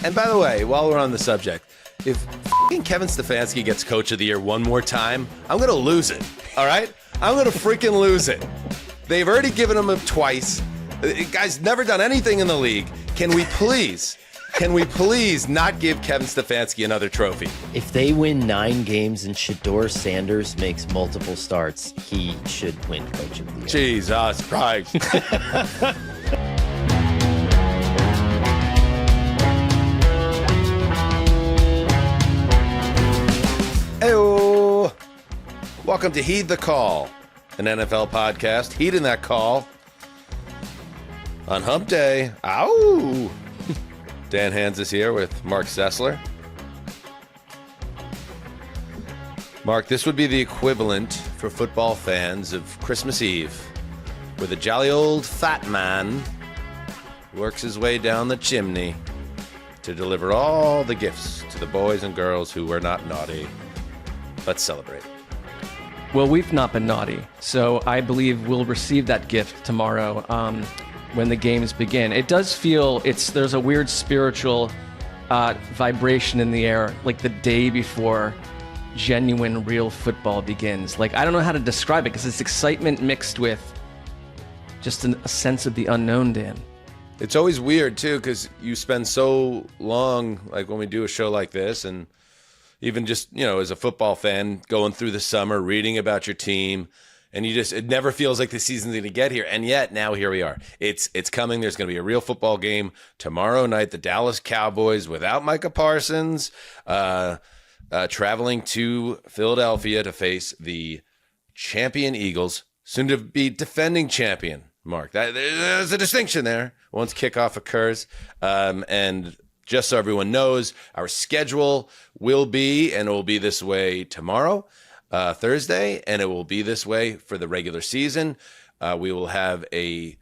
And by the way, while we're on the subject, if f***ing Kevin Stefanski gets Coach of the Year one more time, I'm going to lose it, all right? I'm going to freaking lose it. They've already given him twice. The guy's never done anything in the league. Can we please not give Kevin Stefanski another trophy? If they win 9 games and Shedeur Sanders makes multiple starts, he should win Coach of the Year. Jesus Christ. Heyo. Welcome to Heed the Call, an NFL podcast. Heeding that call on Hump Day. Ow! Dan Hanzus here with Marc Sessler. Mark, this would be the equivalent for football fans of Christmas Eve, where the jolly old fat man works his way down the chimney to deliver all the gifts to the boys and girls who were not naughty. Let's celebrate. Well, we've not been naughty, so I believe we'll receive that gift tomorrow when the games begin. It does feel there's a weird spiritual vibration in the air, like the day before genuine, real football begins. Like, I don't know how to describe it because it's excitement mixed with just a sense of the unknown, Dan. It's always weird, too, because you spend so long, like when we do a show like this, and even just, as a football fan, going through the summer, reading about your team, and it never feels like the season's going to get here. And yet, now here we are. It's coming. There's going to be a real football game tomorrow night. The Dallas Cowboys, without Micah Parsons, traveling to Philadelphia to face the champion Eagles, soon to be defending champion, Mark. There's a distinction there once kickoff occurs. And just so everyone knows, our schedule will be, and it will be this way tomorrow, Thursday, and it will be this way for the regular season. We will have a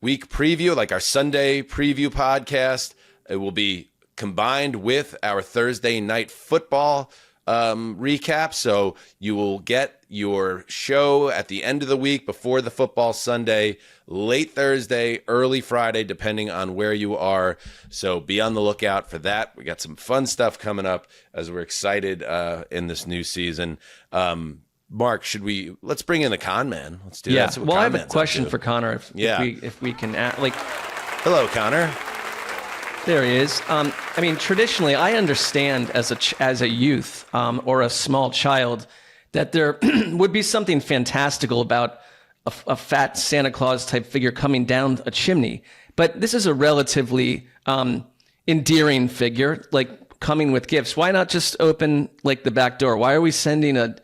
week preview, like our Sunday preview podcast. It will be combined with our Thursday night football recap. So you will get your show at the end of the week before the football Sunday, late Thursday, early Friday, depending on where you are. So be on the lookout for that. We got some fun stuff coming up as we're excited in this new season. Mark, let's bring in the con man. Let's do that. Well, I have a question for Conor. If we can hello, Conor. There he is. Traditionally, I understand as a youth or a small child that there would be something fantastical about a fat Santa Claus type figure coming down a chimney. But this is a relatively endearing figure, like coming with gifts. Why not just open like the back door? Why are we sending a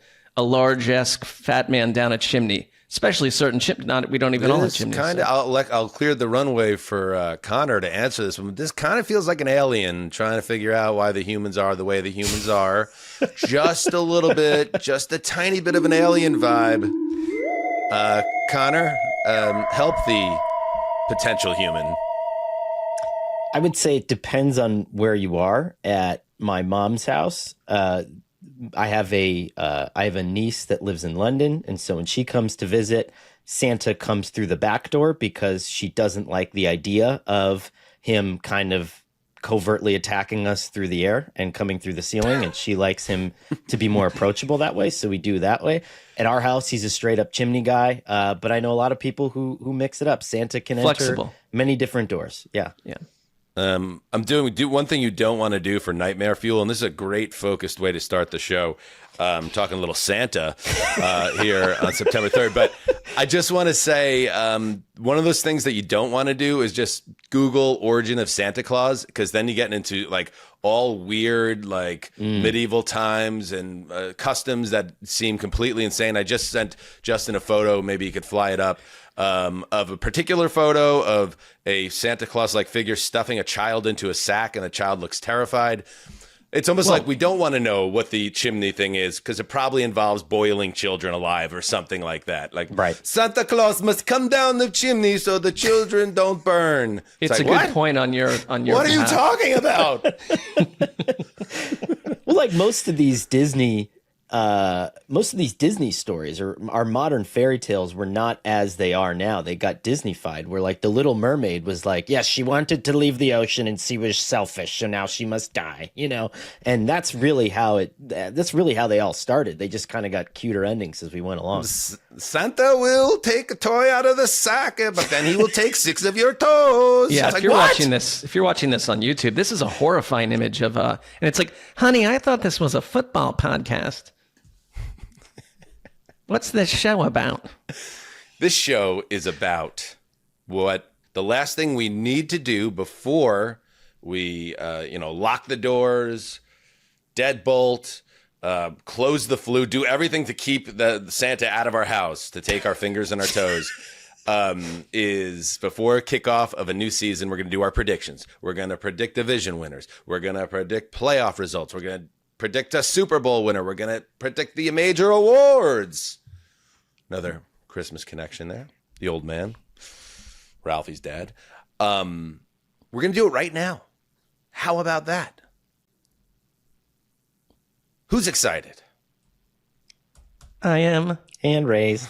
large-esque fat man down a chimney? Especially certain we don't even own a chimney. I'll clear the runway for Conor to answer this one. This kind of feels like an alien trying to figure out why the humans are the way the humans are. Just a little bit, just a tiny bit of an alien vibe. Conor, help the potential human. I would say it depends on where you are. At my mom's house, I have a niece that lives in London, and so when she comes to visit, Santa comes through the back door because she doesn't like the idea of him kind of covertly attacking us through the air and coming through the ceiling, and she likes him to be more approachable that way, so we do that way. At our house, he's a straight up chimney guy, but I know a lot of people who mix it up. Santa can enter many different doors. Yeah. I'm doing one thing you don't want to do for Nightmare Fuel, and this is a great focused way to start the show. Talking a little Santa here on September 3rd, but I just want to say one of those things that you don't want to do is just Google origin of Santa Claus, because then you get into like all weird medieval times and customs that seem completely insane. I just sent Justin a photo, maybe you could fly it up, of a particular photo of a Santa Claus-like figure stuffing a child into a sack, and the child looks terrified. It's almost like we don't want to know what the chimney thing is, because it probably involves boiling children alive or something like that. Like, right. Santa Claus must come down the chimney so the children don't burn. It's like, a good point on your What are you talking about? Well, like most of these Disney most of these Disney stories or our modern fairy tales were not as they are now. They got Disneyfied, where like the Little Mermaid was like, yes, she wanted to leave the ocean and she was selfish, so now she must die, and that's really how they all started. They just kind of got cuter endings as we went along. Santa will take a toy out of the sack, but then he will take 6 of your toes. Yeah, if you're watching this on YouTube, this is a horrifying image of and it's like, honey, I thought this was a football podcast. What's this show about? This show is about what the last thing we need to do before we, lock the doors, deadbolt, close the flue, do everything to keep the Santa out of our house, to take our fingers and our toes, is before kickoff of a new season, we're going to do our predictions. We're going to predict division winners. We're going to predict playoff results. We're going to predict a Super Bowl winner. We're going to predict the major awards. Another Christmas connection there. The old man, Ralphie's dad. We're going to do it right now. How about that? Who's excited? I am. Hand raise.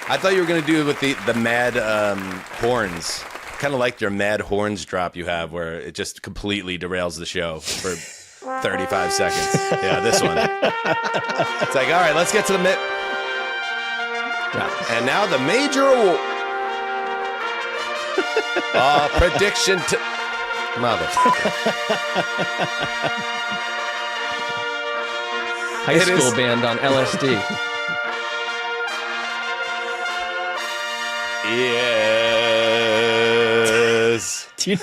I thought you were going to do it with the mad horns. Kind of like your mad horns drop you have where it just completely derails the show for 35 seconds. Yeah, this one. It's like, all right, let's get to the and now the major award. Prediction to motherfucker. High school band on LSD. Yes. Do you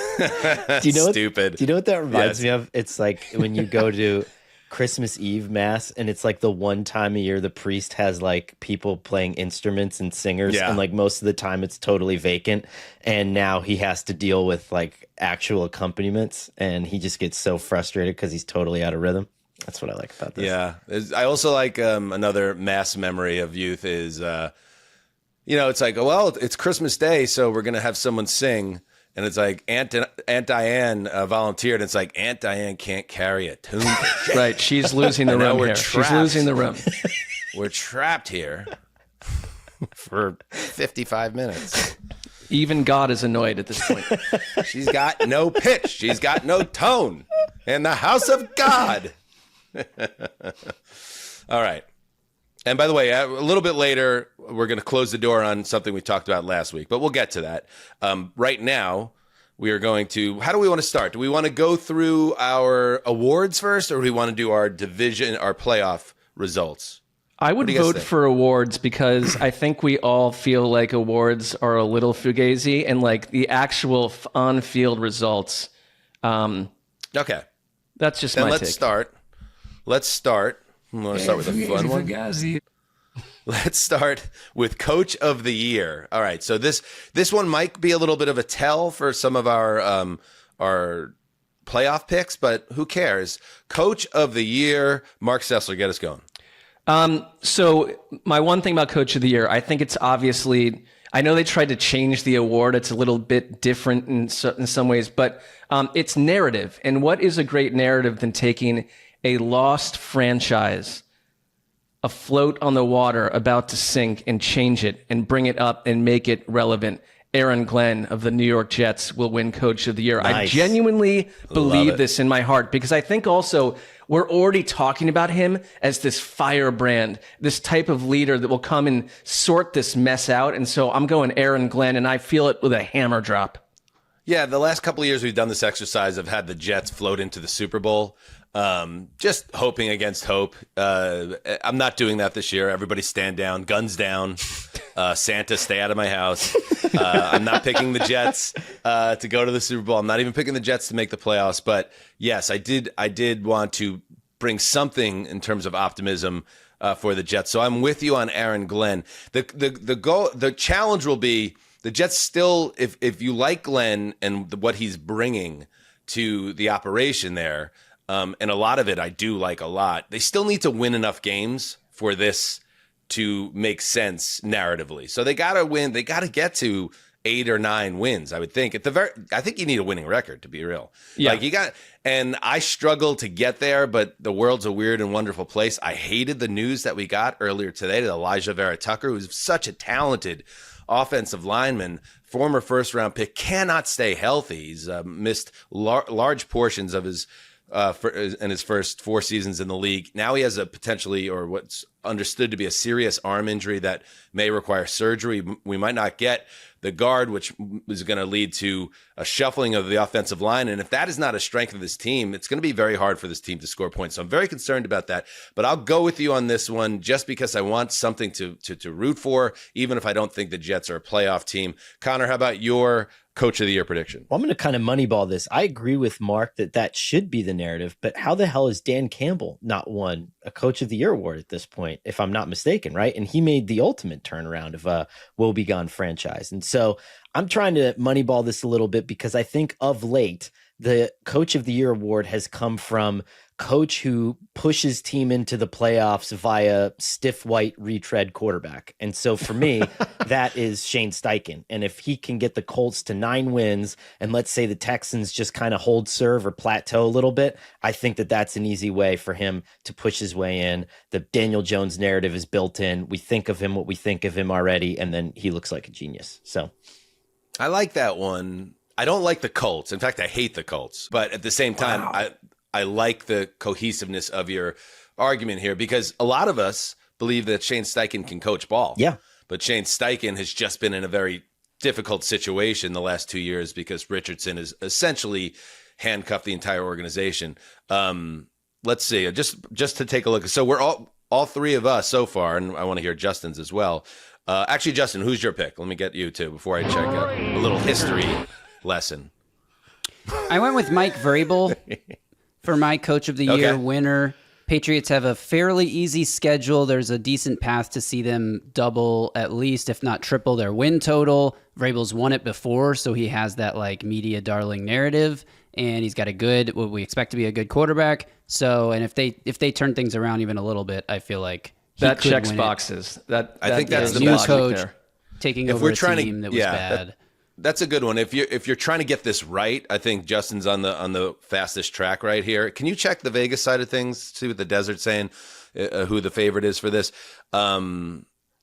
know Stupid. Do you know what that reminds me of? It's like when you go to Christmas Eve mass and it's like the one time a year the priest has like people playing instruments and singers, and like most of the time it's totally vacant, and now he has to deal with like actual accompaniments and he just gets so frustrated because he's totally out of rhythm. That's what I like about this. Yeah. I also like another mass memory of youth is it's like, well, it's Christmas Day, so we're going to have someone sing. And it's like Aunt Diane volunteered. And it's like Aunt Diane can't carry a tune. Right. She's losing the room here. She's losing the room. We're trapped here for 55 minutes. Even God is annoyed at this point. She's got no pitch. She's got no tone in the house of God. All right. And by the way, a little bit later, we're going to close the door on something we talked about last week, but we'll get to that. Right now, we are going to, how do we want to start? Do we want to go through our awards first, or do we want to do our division, our playoff results? I would vote for awards because I think we all feel like awards are a little fugazi, and like the actual on-field results. Okay. That's just then my let's take. start. Let's start. I'm going to start with a fun one. Let's start with Coach of the Year. All right, so this one might be a little bit of a tell for some of our playoff picks, but who cares? Coach of the Year, Marc Sessler, get us going. So my one thing about Coach of the Year, I think it's obviously, I know they tried to change the award. It's a little bit different in some ways, but it's narrative. And what is a great narrative than taking a lost franchise afloat on the water, about to sink, and change it and bring it up and make it relevant? Aaron Glenn of the New York Jets will win Coach of the Year. Nice. I genuinely believe this in my heart, because I think also we're already talking about him as this firebrand, this type of leader that will come and sort this mess out. And so I'm going Aaron Glenn, and I feel it with a hammer drop. Yeah, the last couple of years we've done this exercise of had the Jets float into the Super Bowl. Just hoping against hope. I'm not doing that this year. Everybody stand down, guns down. Santa, stay out of my house. I'm not picking the Jets to go to the Super Bowl. I'm not even picking the Jets to make the playoffs. But yes, I did want to bring something in terms of optimism for the Jets. So I'm with you on Aaron Glenn. The challenge will be the Jets still, if you like Glenn and what he's bringing to the operation there. And a lot of it I do like a lot. They still need to win enough games for this to make sense narratively. So they got to win. They got to get to 8 or 9 wins, I would think. I think you need a winning record, to be real. Yeah. Like and I struggle to get there, but the world's a weird and wonderful place. I hated the news that we got earlier today that Elijah Vera Tucker, who's such a talented offensive lineman, former first-round pick, cannot stay healthy. He's missed large portions of his in his first 4 seasons in the league. Now he has a potentially, or what's understood to be a serious arm injury that may require surgery. We might not get the guard, which is going to lead to a shuffling of the offensive line. And if that is not a strength of this team, it's going to be very hard for this team to score points. So I'm very concerned about that. But I'll go with you on this one just because I want something to root for, even if I don't think the Jets are a playoff team. Connor, how about your Coach of the Year prediction? Well, I'm going to kind of moneyball this. I agree with Mark that should be the narrative, but how the hell is Dan Campbell not won a Coach of the Year award at this point, if I'm not mistaken, right? And he made the ultimate turnaround of a woebegone franchise. And so I'm trying to moneyball this a little bit because I think of late, the Coach of the Year award has come from coach who pushes team into the playoffs via stiff white retread quarterback. And so for me, that is Shane Steichen. And if he can get the Colts to 9 wins, and let's say the Texans just kind of hold serve or plateau a little bit, I think that's an easy way for him to push his way in. The Daniel Jones narrative is built in. We think of him what we think of him already, and then he looks like a genius. So I like that one. I don't like the Colts. In fact, I hate the Colts. But at the same time, I like the cohesiveness of your argument here because a lot of us believe that Shane Steichen can coach ball. Yeah. But Shane Steichen has just been in a very difficult situation the last 2 years because Richardson has essentially handcuffed the entire organization. Let's see, just to take a look. So we're all 3 of us so far, and I want to hear Justin's as well. Actually, Justin, who's your pick? Let me get you too before I check a little history lesson. I went with Mike Vrabel for my Coach of the Year winner. Patriots have a fairly easy schedule. There's a decent path to see them double, at least, if not triple, their win total. Vrabel's won it before, so he has that like media darling narrative, and he's got what we expect to be a good quarterback. So, and if they turn things around even a little bit, I feel like that checks boxes. I think that's the new best coach there. taking over a team that was bad. That's a good one. If you're trying to get this right, I think Justin's on the fastest track right here. Can you check the Vegas side of things? See what the Desert's saying, who the favorite is for this.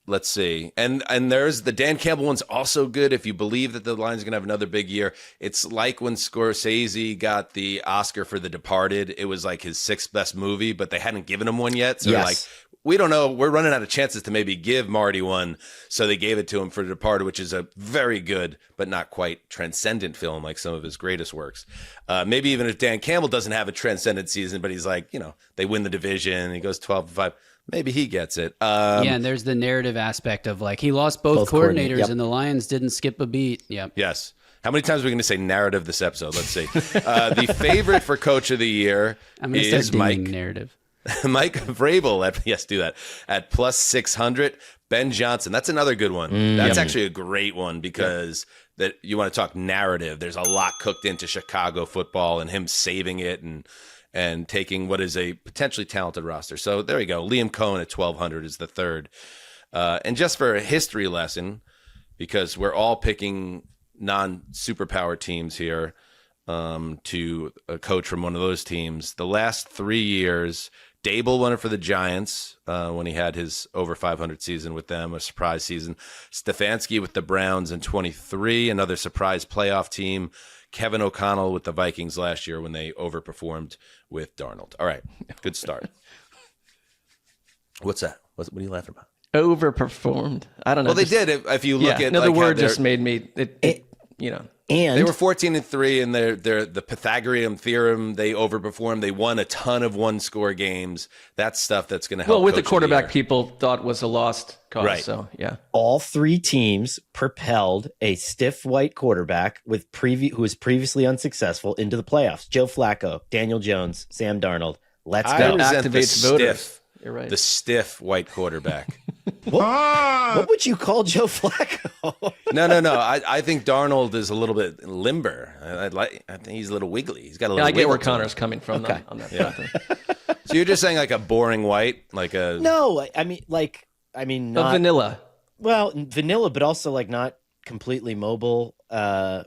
Let's see. And there's the Dan Campbell one's also good if you believe that the line's going to have another big year. It's like when Scorsese got the Oscar for The Departed. It was like his 6th best movie, but they hadn't given him one yet. So they're like, we don't know. We're running out of chances to maybe give Marty one. So they gave it to him for The Departed, which is a very good, but not quite transcendent film like some of his greatest works. Maybe even if Dan Campbell doesn't have a transcendent season, but he's like, they win the division. He goes 12-5. Maybe he gets it. And there's the narrative aspect of like he lost both coordinators and the Lions didn't skip a beat. Yep. Yes. How many times are we going to say narrative this episode? Let's see. The favorite for Coach of the Year is Mike narrative. Mike Vrabel do that at plus 600. Ben Johnson, that's another good one. That's actually a great one because that you want to talk narrative. There's a lot cooked into Chicago football and him saving it and taking what is a potentially talented roster. So there you go. Liam Cohen at 1,200 is the third. And just for a history lesson, because we're all picking non-superpower teams here to a coach from one of those teams. The last 3 years, Dable won it for the Giants when he had his over 500 season with them, a surprise season. Stefanski with the Browns in 23, another surprise playoff team. Kevin O'Connell with the Vikings last year when they overperformed with Darnold. All right, good start. What's that? What are you laughing about? Overperformed. I don't know. Well, they did. If you look at the word just made me. And they were 14-3 in the Pythagorean theorem. They overperformed. They won a ton of one-score games. That's stuff that's going to help. Well, with the Coach of quarterback, Year. people thought was a lost cause. Right. So yeah, all 3 teams propelled a stiff white quarterback who was previously unsuccessful into the playoffs. Joe Flacco, Daniel Jones, Sam Darnold. Let's I go. resent the Activates voters. stiff. You're right. The stiff white quarterback. What would you call Joe Flacco? No. I think Darnold is a little bit limber. I think he's a little wiggly. He's got a little. I get where wiggle to him. Connor's coming from on that. Yeah. front. So you're just saying like a boring white, like a No, I mean not Vanilla. Well, vanilla, but also like not completely mobile. Not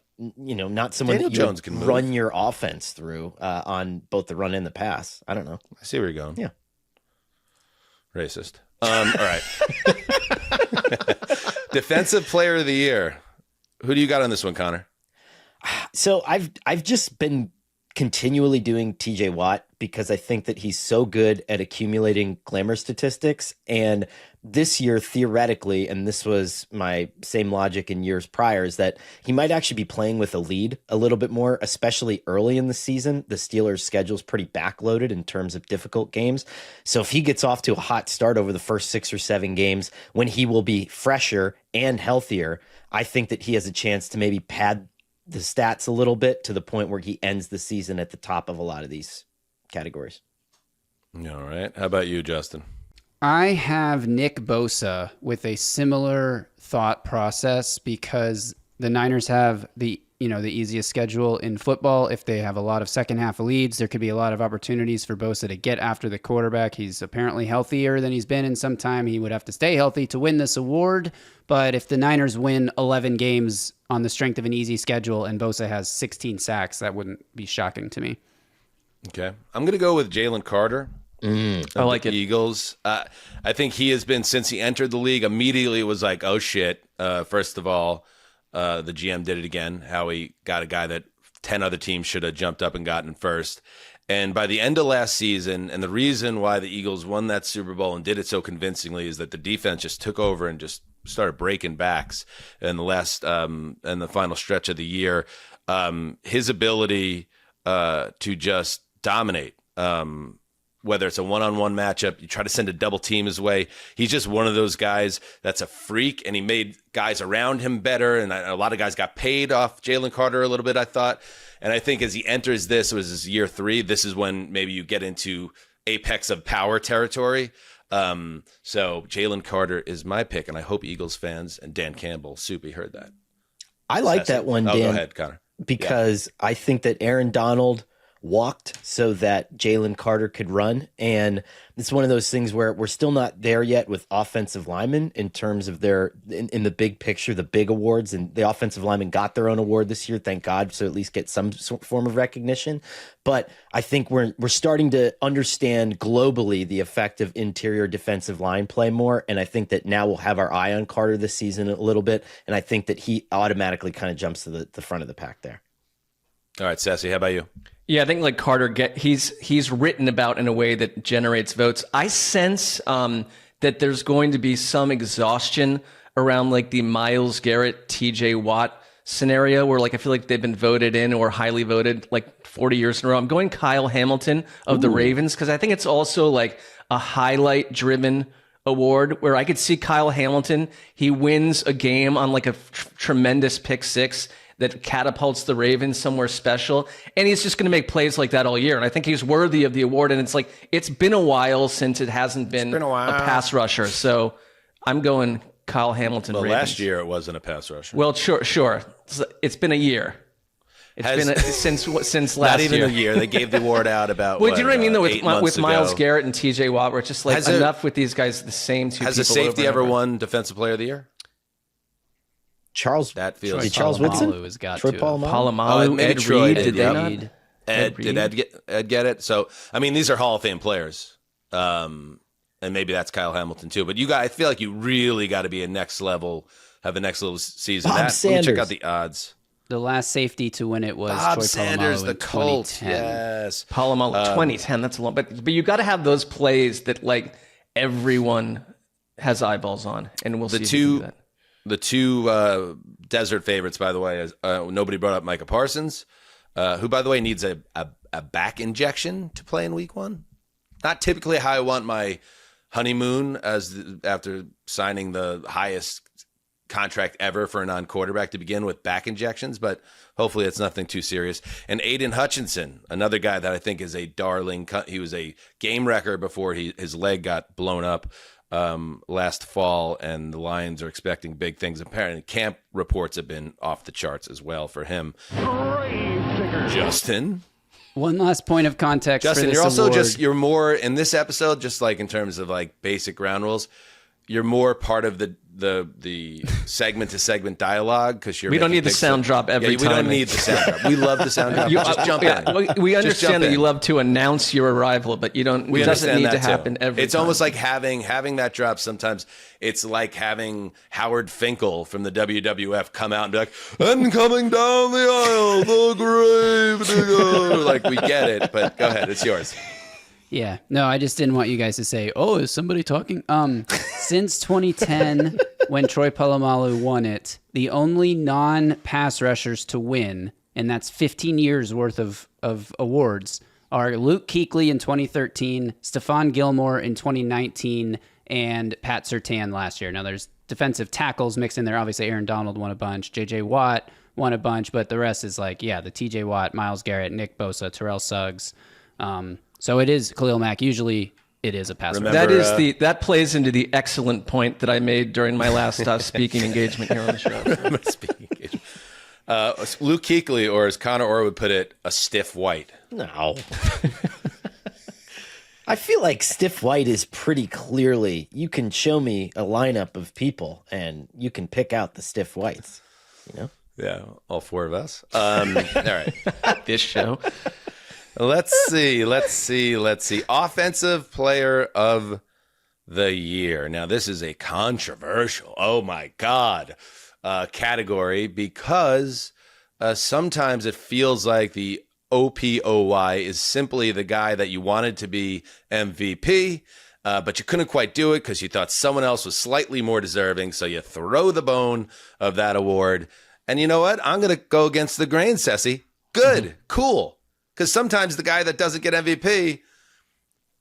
someone Daniel that you Jones can move. run your offense through on both the run and the pass. I don't know. I see where you're going. Yeah. Racist. All right. Defensive Player of the Year. Who do you got on this one, Connor? So I've just been continually doing TJ Watt because I think that he's so good at accumulating glamour statistics. And this year, theoretically, and this was my same logic in years prior, is that he might actually be playing with a lead a little bit more, especially early in the season. The Steelers' schedule is pretty backloaded in terms of difficult games. So if he gets off to a hot start over the first 6 or 7 games, when he will be fresher and healthier, I think that he has a chance to maybe pad the stats a little bit to the point where he ends the season at the top of a lot of these categories. All right. How about you, Justin? I have Nick Bosa with a similar thought process because the Niners have the easiest schedule in football. If they have a lot of second half leads, there could be a lot of opportunities for Bosa to get after the quarterback. He's apparently healthier than he's been in some time. He would have to stay healthy to win this award. But if the Niners win 11 games on the strength of an easy schedule and Bosa has 16 sacks, that wouldn't be shocking to me. Okay. I'm going to go with Jalen Carter. I like it. Eagles. I think he has been, since he entered the league, immediately was like, oh shit. First of all, the GM did it again, how he got a guy that 10 other teams should have jumped up and gotten first. And by the end of last season, and the reason why the Eagles won that Super Bowl and did it so convincingly is that the defense just took over and just started breaking backs in the last and the final stretch of the year. His ability to just dominate, whether it's a one-on-one matchup, you try to send a double team his way. He's just one of those guys that's a freak, and he made guys around him better. And a lot of guys got paid off Jalen Carter a little bit, I thought. And I think as he enters this, it was his year 3. This is when maybe you get into apex of power territory. So Jalen Carter is my pick, and I hope Eagles fans and Dan Campbell, Soupy, heard that. I like that one, Dan. Go ahead, Connor. Because I think that Aaron Donald walked so that Jalen Carter could run. And it's one of those things where we're still not there yet with offensive linemen in terms of their, in the big picture, the big awards. And the offensive linemen got their own award this year, thank God, so at least get some form of recognition. But I think we're starting to understand globally the effect of interior defensive line play more. And I think that now we'll have our eye on Carter this season a little bit. And I think that he automatically kind of jumps to the front of the pack there. All right, Sassy, how about you? Yeah, I think like Carter, he's written about in a way that generates votes. I sense that there's going to be some exhaustion around like the Myles Garrett, TJ Watt scenario where like I feel like they've been voted in or highly voted like 40 years in a row. I'm going Kyle Hamilton of the Ravens because I think it's also like a highlight driven award where I could see Kyle Hamilton. He wins a game on like a tremendous pick six that catapults the Ravens somewhere special. And he's just going to make plays like that all year. And I think he's worthy of the award. And it's like, it's been a while since it hasn't been a pass rusher. So I'm going Kyle Hamilton. Well, Ravens. last year it wasn't a pass rusher. Well, sure. It's been a year. It's been since last year. Not even a year. They gave the award out about. Well, do you know what I mean? Though with Myles ago. Garrett and TJ Watt, where it's just like enough with these guys, the same two. Has people a safety over ever won Defensive Player of the Year? Charles Woodson? Has got Troy to. Polamalu, maybe Ed Troy Reed, did, did they yeah. not? Did Ed get it? So I mean, these are Hall of Fame players, and maybe that's Kyle Hamilton too. But you got, I feel like you really got to be have a next level season. Bob Let me check Sanders. out the odds. The last safety to win it was Bob Troy Sanders, Polamalu the in Colt. 2010. Yes, Polamalu, 2010. That's a long, but you got to have those plays that like everyone has eyeballs on, and we'll see. If you can do that. The two desert favorites, by the way, is nobody brought up Micah Parsons, who, by the way, needs a back injection to play in Week 1. Not typically how I want my honeymoon after signing the highest contract ever for a non-quarterback to begin with back injections, but hopefully it's nothing too serious. And Aiden Hutchinson, another guy that I think is a darling. He was a game wrecker before his leg got blown up last fall, and the Lions are expecting big things. Apparently, camp reports have been off the charts as well for him. Justin. One last point of context. Justin, for this you're also award. you're more in this episode, just like in terms of like basic ground rules. you're more part of the segment to segment dialogue because we don't need the sound drop every time. We don't need the sound drop. We love the sound drop. Just jump in. We understand that you love to announce your arrival, but you don't. We it doesn't need to too. happen every It's time. almost like having that drop. Sometimes it's like having Howard Finkel from the WWF come out and be like, "And coming down the aisle, the grave to go." Like, we get it, but go ahead, it's yours. Yeah. No, I just didn't want you guys to say, "Oh, is somebody talking?" Since 2010, when Troy Polamalu won it, the only non-pass rushers to win, and that's 15 years worth of awards, are Luke Kuechly in 2013, Stephon Gilmore in 2019, and Pat Surtain last year. Now, there's defensive tackles mixed in there. Obviously, Aaron Donald won a bunch. J.J. Watt won a bunch, but the rest is like, the T.J. Watt, Myles Garrett, Nick Bosa, Terrell Suggs. So it is Khalil Mack. Usually it is a pass rusher. That plays into the excellent point that I made during my last speaking engagement here on the show. Speaking engagement. Luke Kuechly, or as Conor Orr would put it, a stiff white. No. I feel like stiff white is pretty clearly, you can show me a lineup of people and you can pick out the stiff whites, you know? Yeah, all four of us. All right. This show. Let's see. Offensive Player of the Year. Now, this is a controversial, oh my God, category because sometimes it feels like the OPOY is simply the guy that you wanted to be MVP, but you couldn't quite do it because you thought someone else was slightly more deserving, so you throw the bone of that award. And you know what? I'm going to go against the grain, Ceci. Good, cool. Because sometimes the guy that doesn't get MVP,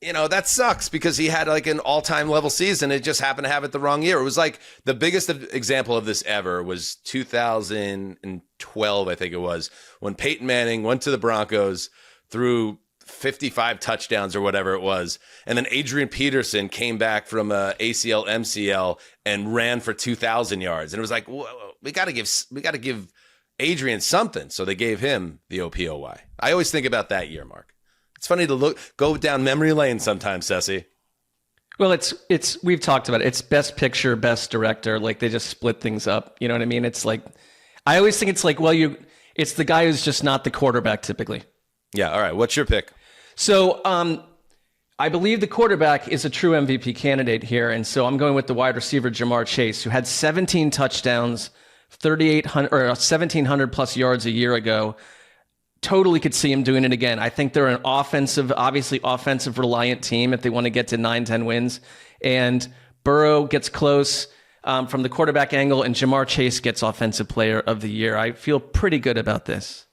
that sucks because he had like an all-time level season. It just happened to have it the wrong year. It was like the biggest example of this ever was 2012, I think it was, when Peyton Manning went to the Broncos, threw 55 touchdowns or whatever it was. And then Adrian Peterson came back from ACL, MCL and ran for 2,000 yards. And it was like, whoa, we got to give Adrian something. So they gave him the OPOY. I always think about that year, Mark. It's funny to go down memory lane sometimes, Ceci. Well, it's we've talked about it. It's best picture, best director. Like they just split things up. You know what I mean? It's like, I always think it's like, it's the guy who's just not the quarterback typically. Yeah. All right. What's your pick? So, I believe the quarterback is a true MVP candidate here. And so I'm going with the wide receiver, Jamar Chase, who had 17 touchdowns, 1,700 plus yards a year ago. Totally could see him doing it again. I think they're an offensive reliant team if they want to get to 9-10 wins. And Burrow gets close from the quarterback angle, and Jamar Chase gets Offensive Player of the Year. I feel pretty good about this.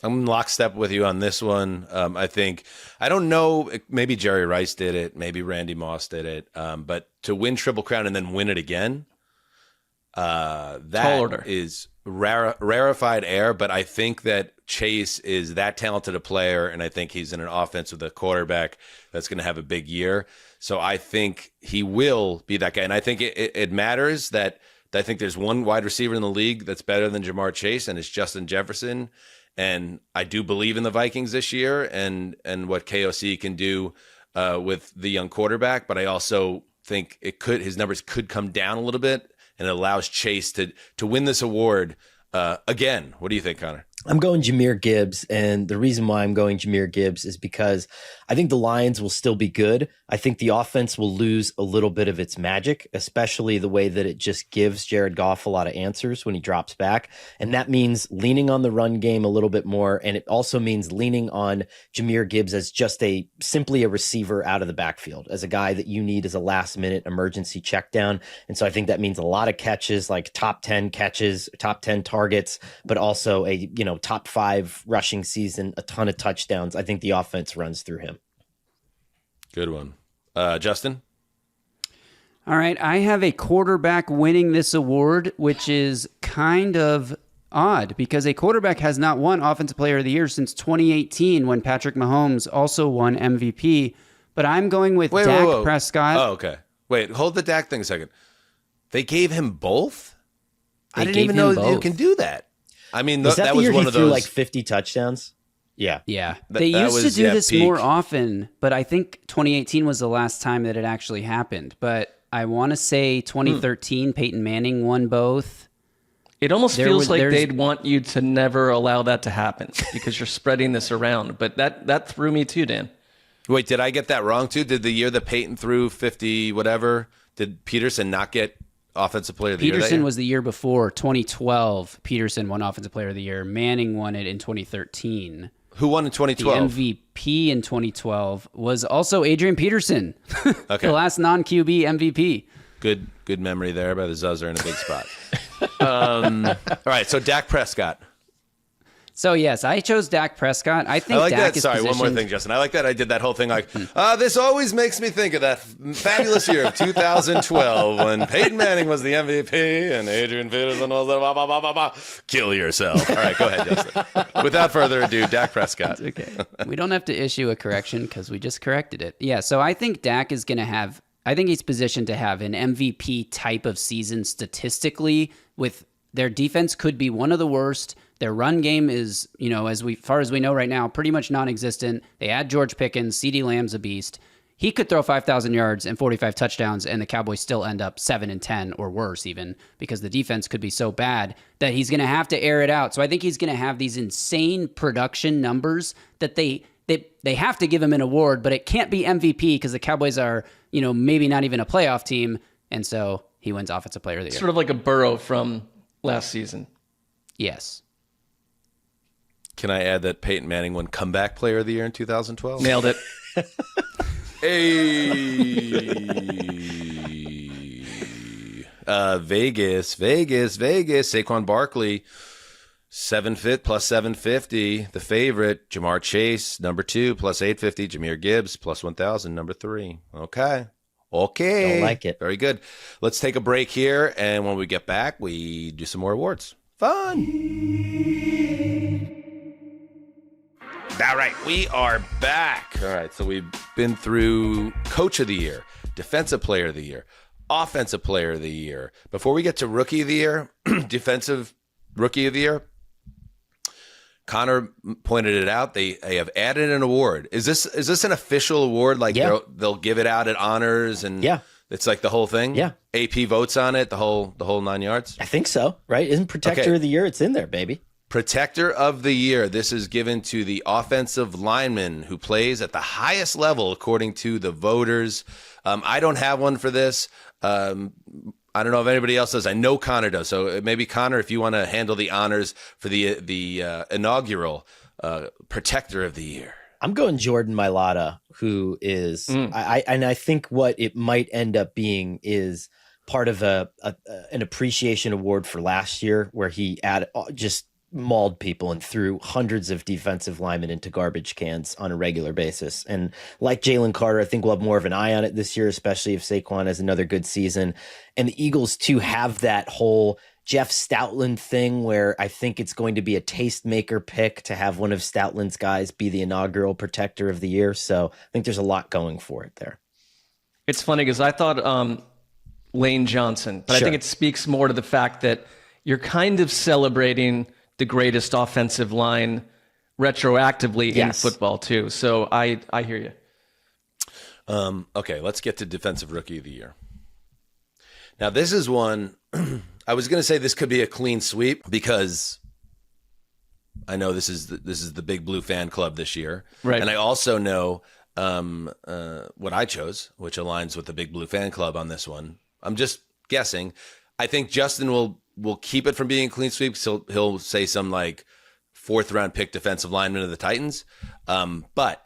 I'm in lockstep with you on this one. I don't know, maybe Jerry Rice did it, maybe Randy Moss did it, but to win Triple Crown and then win it again, that is rarefied air. But I think that Chase is that talented a player, and I think he's in an offense with a quarterback that's going to have a big year. So I think he will be that guy. And I think it matters that I think there's one wide receiver in the league that's better than Jamar Chase, and it's Justin Jefferson. And I do believe in the Vikings this year and what KOC can do with the young quarterback. But I also think his numbers could come down a little bit, and it allows Chase to win this award again. What do you think, Connor? I'm going Jahmyr Gibbs, and the reason why I'm going Jahmyr Gibbs is because I think the Lions will still be good. I think the offense will lose a little bit of its magic, especially the way that it just gives Jared Goff a lot of answers when he drops back. And that means leaning on the run game a little bit more, and it also means leaning on Jahmyr Gibbs as just simply a receiver out of the backfield, as a guy that you need as a last-minute emergency check down. And so I think that means a lot of catches, like top 10 catches, top 10 targets, but also a top 5 rushing season, a ton of touchdowns. I think the offense runs through him. Good one. Justin? All right. I have a quarterback winning this award, which is kind of odd because a quarterback has not won Offensive Player of the Year since 2018 when Patrick Mahomes also won MVP. But I'm going with Dak Prescott. Oh, okay. Wait, hold the Dak thing a second. They gave him both? I didn't even know you can do that. I mean, that was one of those. Threw like 50 touchdowns. Yeah. Yeah. They used to do this more often, but I think 2018 was the last time that it actually happened. But I want to say 2013, Peyton Manning won both. It almost feels like they'd want you to never allow that to happen because you're spreading this around. But that threw me too, Dan. Wait, did I get that wrong too? Did the year that Peyton threw 50 whatever, did Peterson not get Offensive Player of the Year? Peterson was the year before, 2012. Peterson won Offensive Player of the Year. Manning won it in 2013. Who won in 2012? The MVP in 2012 was also Adrian Peterson. Okay. The last non-QB MVP. Good memory there by the Zuzzer in a big spot. All right, so Dak Prescott. So, yes, I chose Dak Prescott. I think I like Dak that. is Sorry, one more positioned- thing, Justin. I like that I did that whole thing like, this always makes me think of that fabulous year of 2012 when Peyton Manning was the MVP and Adrian Peterson was the blah, blah, blah, blah, blah. Kill yourself. All right, go ahead, Justin. Without further ado, Dak Prescott. Okay. We don't have to issue a correction because we just corrected it. Yeah, so I think Dak is going to have, I think he's positioned to have an MVP type of season statistically. With their defense could be one of the worst. Their run game is, as far as we know right now, pretty much non-existent. They add George Pickens. CeeDee Lamb's a beast. He could throw 5,000 yards and 45 touchdowns, and the Cowboys still end up 7-10 or worse even, because the defense could be so bad that he's going to have to air it out. So I think he's going to have these insane production numbers that they have to give him an award, but it can't be MVP because the Cowboys are, maybe not even a playoff team, and so he wins Offensive Player of the Year. Sort of like a Burrow from last season. Yes. Can I add that Peyton Manning won Comeback Player of the Year in 2012? Nailed it. Hey. Vegas. Saquon Barkley, plus 750. The favorite, Jamar Chase, number 2, plus 850. Jahmyr Gibbs, plus 1,000, number 3. Okay. Don't like it. Very good. Let's take a break here, and when we get back, we do some more awards. Fun. All right, we are back. All right, so we've been through Coach of the Year, Defensive Player of the Year, Offensive Player of the Year. Before we get to Rookie of the Year, Defensive Rookie of the Year, Connor pointed it out. They have added an award. Is this an official award? Like they'll give it out at honors and it's like the whole thing? Yeah. AP votes on it, the whole 9 yards? I think so, right? Isn't Protector of the Year? It's in there, baby. Protector of the Year. This is given to the offensive lineman who plays at the highest level, according to the voters. I don't have one for this. I don't know if anybody else does. I know Connor does. So maybe, Connor, if you want to handle the honors for the inaugural Protector of the Year. I'm going Jordan Mailata, who is, I think what it might end up being is part of an appreciation award for last year, where he just mauled people and threw hundreds of defensive linemen into garbage cans on a regular basis. And like Jalen Carter, I think we'll have more of an eye on it this year, especially if Saquon has another good season. And the Eagles, too, have that whole Jeff Stoutland thing where I think it's going to be a tastemaker pick to have one of Stoutland's guys be the inaugural Protector of the Year. So I think there's a lot going for it there. It's funny because I thought Lane Johnson, but I think it speaks more to the fact that you're kind of celebrating the greatest offensive line retroactively in football too. So I hear you. Okay, let's get to Defensive Rookie of the Year. Now, this is one I was going to say this could be a clean sweep because I know this is the Big Blue fan club this year, right? And I also know what I chose, which aligns with the Big Blue fan club on this one. I'm just guessing. I think Justin will keep it from being a clean sweep. So he'll say some like 4th round pick defensive lineman of the Titans. But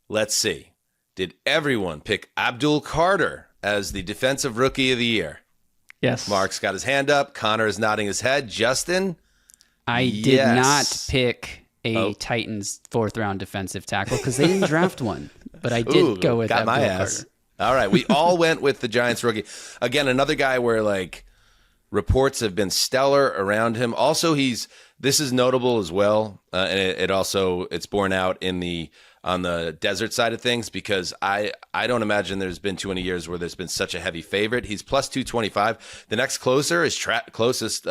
let's see. Did everyone pick Abdul Carter as the Defensive Rookie of the Year? Yes. Mark's got his hand up. Connor is nodding his head. Justin? I did not pick a Titans 4th round defensive tackle because they didn't draft one. But I did go with Abdul Carter. All right. We all went with the Giants rookie. Again, another guy where like reports have been stellar around him. Also, this is notable as well. And it's borne out on the desert side of things because I don't imagine there's been too many years where there's been such a heavy favorite. He's plus 225. The next closest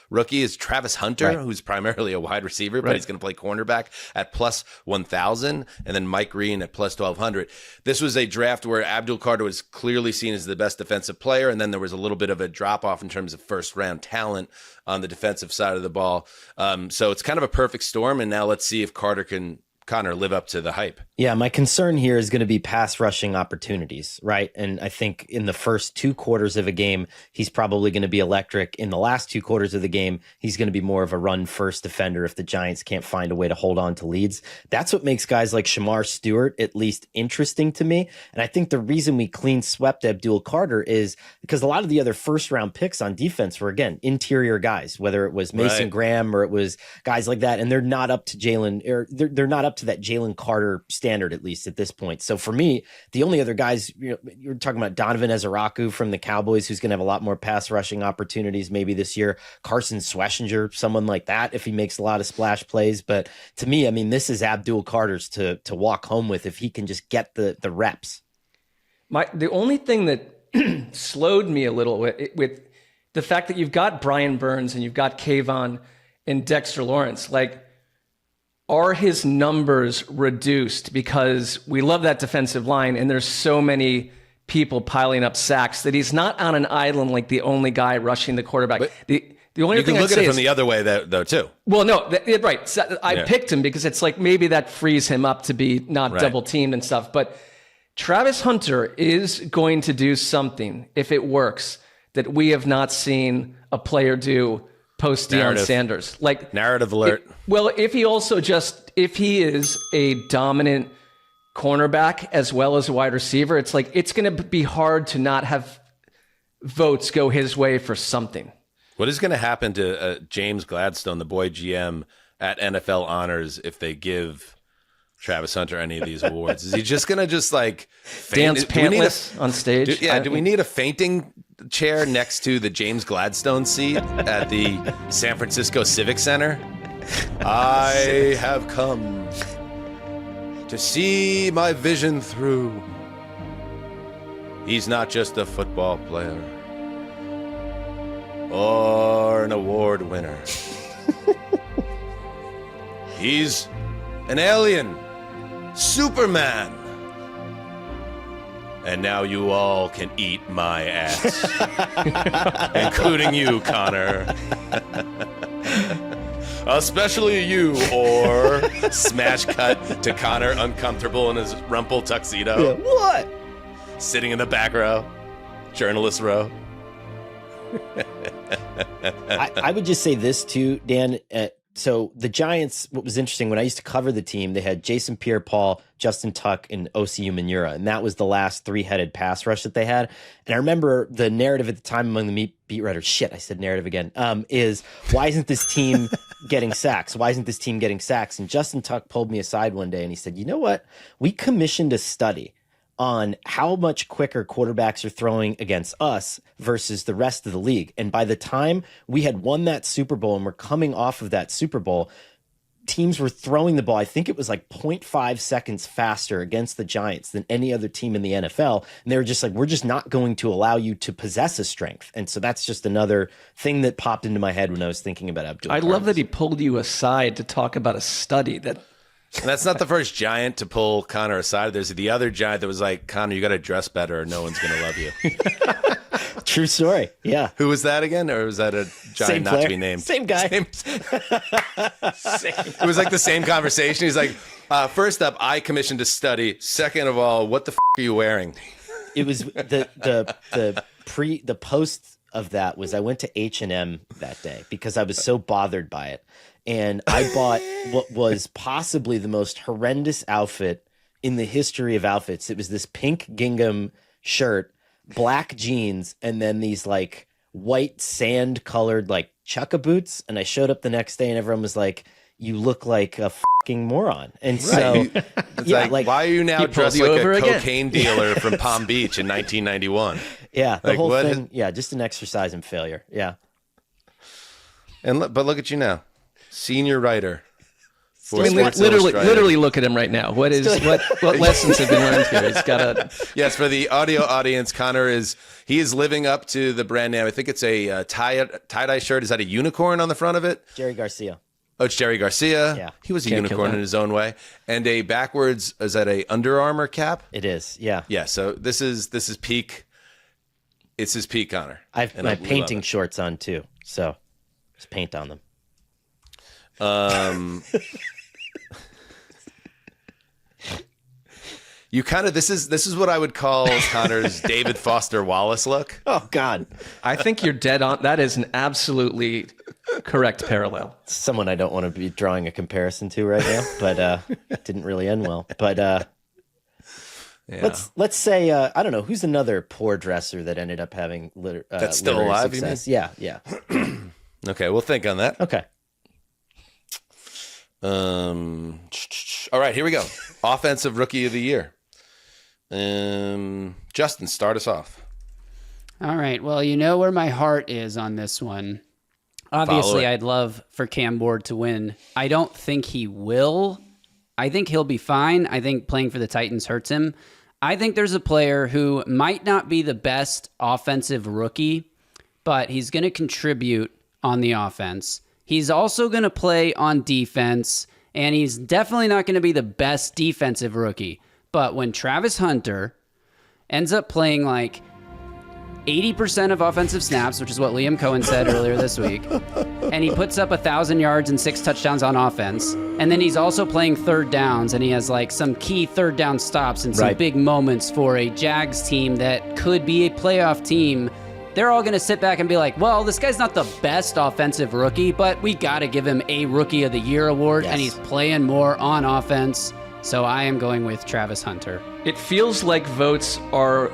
rookie is Travis Hunter, who's primarily a wide receiver, but he's going to play cornerback at plus 1,000, and then Mike Green at plus 1,200. This was a draft where Abdul Carter was clearly seen as the best defensive player, and then there was a little bit of a drop-off in terms of first-round talent on the defensive side of the ball. So it's kind of a perfect storm, and now let's see if Connor live up to the hype. Yeah, my concern here is going to be pass rushing opportunities, right? And I think in the first 2 quarters of a game, he's probably going to be electric. In the last 2 quarters of the game, he's going to be more of a run-first defender if the Giants can't find a way to hold on to leads. That's what makes guys like Shamar Stewart at least interesting to me. And I think the reason we clean swept Abdul Carter is because a lot of the other first-round picks on defense were, again, interior guys, whether it was Mason Graham or it was guys like that, and they're not up to they're not up to that Jalen Carter standard, at least at this point. So for me, the only other guys, you're talking about Donovan Ezeraku from the Cowboys, who's going to have a lot more pass rushing opportunities maybe this year. Carson Schwessinger, someone like that, if he makes a lot of splash plays. But to me, I mean, this is Abdul Carter's to walk home with if he can just get the reps. The only thing that slowed me a little with the fact that you've got Brian Burns and you've got Kayvon and Dexter Lawrence, like, are his numbers reduced because we love that defensive line and there's so many people piling up sacks that he's not on an island like the only guy rushing the quarterback. But the only you thing can look I'd at say it from is, the other way though too. Well, no, right. So I picked him because it's like maybe that frees him up to be not double teamed and stuff. But Travis Hunter is going to do something, if it works, that we have not seen a player do post Deion Sanders. Like, narrative alert. If he is a dominant cornerback as well as a wide receiver, it's like it's going to be hard to not have votes go his way for something. What is going to happen to James Gladstone, the boy GM at NFL Honors, if they give Travis Hunter any of these awards? Is he just going to like dance pantless on stage? Do we need a fainting chair next to the James Gladstone seat at the San Francisco Civic Center? I have come to see my vision through. He's not just a football player or an award winner. He's an alien, Superman. And now you all can eat my ass, including you, Connor. Especially you, or smash cut to Connor uncomfortable in his rumple tuxedo. Yeah, what? Sitting in the back row, journalist row. I would just say this too, Dan. So the Giants, what was interesting, when I used to cover the team, they had Jason Pierre-Paul, Justin Tuck, and Osi Umenyiora, and that was the last 3-headed pass rush that they had. And I remember the narrative at the time among the beat writers, shit, I said narrative again, is why isn't this team getting sacks? Why isn't this team getting sacks? And Justin Tuck pulled me aside one day and he said, you know what? We commissioned a study on how much quicker quarterbacks are throwing against us versus the rest of the league. And by the time we had won that Super Bowl and we're coming off of that Super Bowl, teams were throwing the ball, I think it was like 0.5 seconds faster against the Giants than any other team in the NFL. And they were just like, we're just not going to allow you to possess a strength. And so that's just another thing that popped into my head when I was thinking about Abdul. I love that he pulled you aside to talk about a study that... And that's not the first Giant to pull Connor aside. There's the other Giant that was like, Connor, you got to dress better or no one's going to love you. True story. Yeah. Who was that again? Or was that a Giant not to be named? Same guy. It was like the same conversation. He's like, first up, I commissioned a study. Second of all, what the are you wearing? It was the post of that was I went to H&M that day because I was so bothered by it. And I bought what was possibly the most horrendous outfit in the history of outfits. It was this pink gingham shirt, black jeans, and then these like white sand colored like chukka boots. And I showed up the next day and everyone was like, you look like a fucking moron. And so, yeah, like, why are you now dressed like a cocaine again. dealer from Palm Beach in 1991? Yeah, the like, whole thing. Yeah, just an exercise in failure. Yeah. But look at you now. Senior writer For I mean, Sports literally, Illustrated. look at him right now. What lessons have been learned here? He's got a. Yes, for the audio audience, Connor is living up to the brand name. I think it's a tie-dye shirt. Is that a unicorn on the front of it? Jerry Garcia. Oh, it's Jerry Garcia. Yeah. He was a Can't kill unicorn that. in his own way. And a backwards, is that a Under Armour cap? It is, yeah. Yeah, so this is peak. It's his peak, Connor. I've And my we love painting it. shorts on too, so just paint on them. You kind of this is what I would call Connor's David Foster Wallace look. Oh God, I think you're dead on. That is an absolutely correct parallel. someone I don't want to be drawing a comparison to right now, but it didn't really end well. But Yeah. let's say I don't know who's another poor dresser that ended up having That's still literary alive, you success. Yeah, yeah. Okay, we'll think on that. Okay. All right, here we go. Offensive Rookie of the Year. Justin, start us off. All right. Well, you know where my heart is on this one. Obviously, it. I'd love for Cam Ward to win. I don't think he will. I think he'll be fine. I think playing for the Titans hurts him. I think there's a player who might not be the best offensive rookie, but he's going to contribute on the offense. He's also going to play on defense, and he's definitely not going to be the best defensive rookie. But when Travis Hunter ends up playing like 80% of offensive snaps, which is what Liam Cohen said earlier this week, and he puts up 1,000 yards and 6 touchdowns on offense, and then he's also playing third downs, and he has like some key third down stops and some Right. big moments for a Jags team that could be a playoff team. They're all going to sit back and be like, well, this guy's not the best offensive rookie, but we got to give him a Rookie of the Year award, Yes. and he's playing more on offense. So I am going with Travis Hunter. It feels like votes are,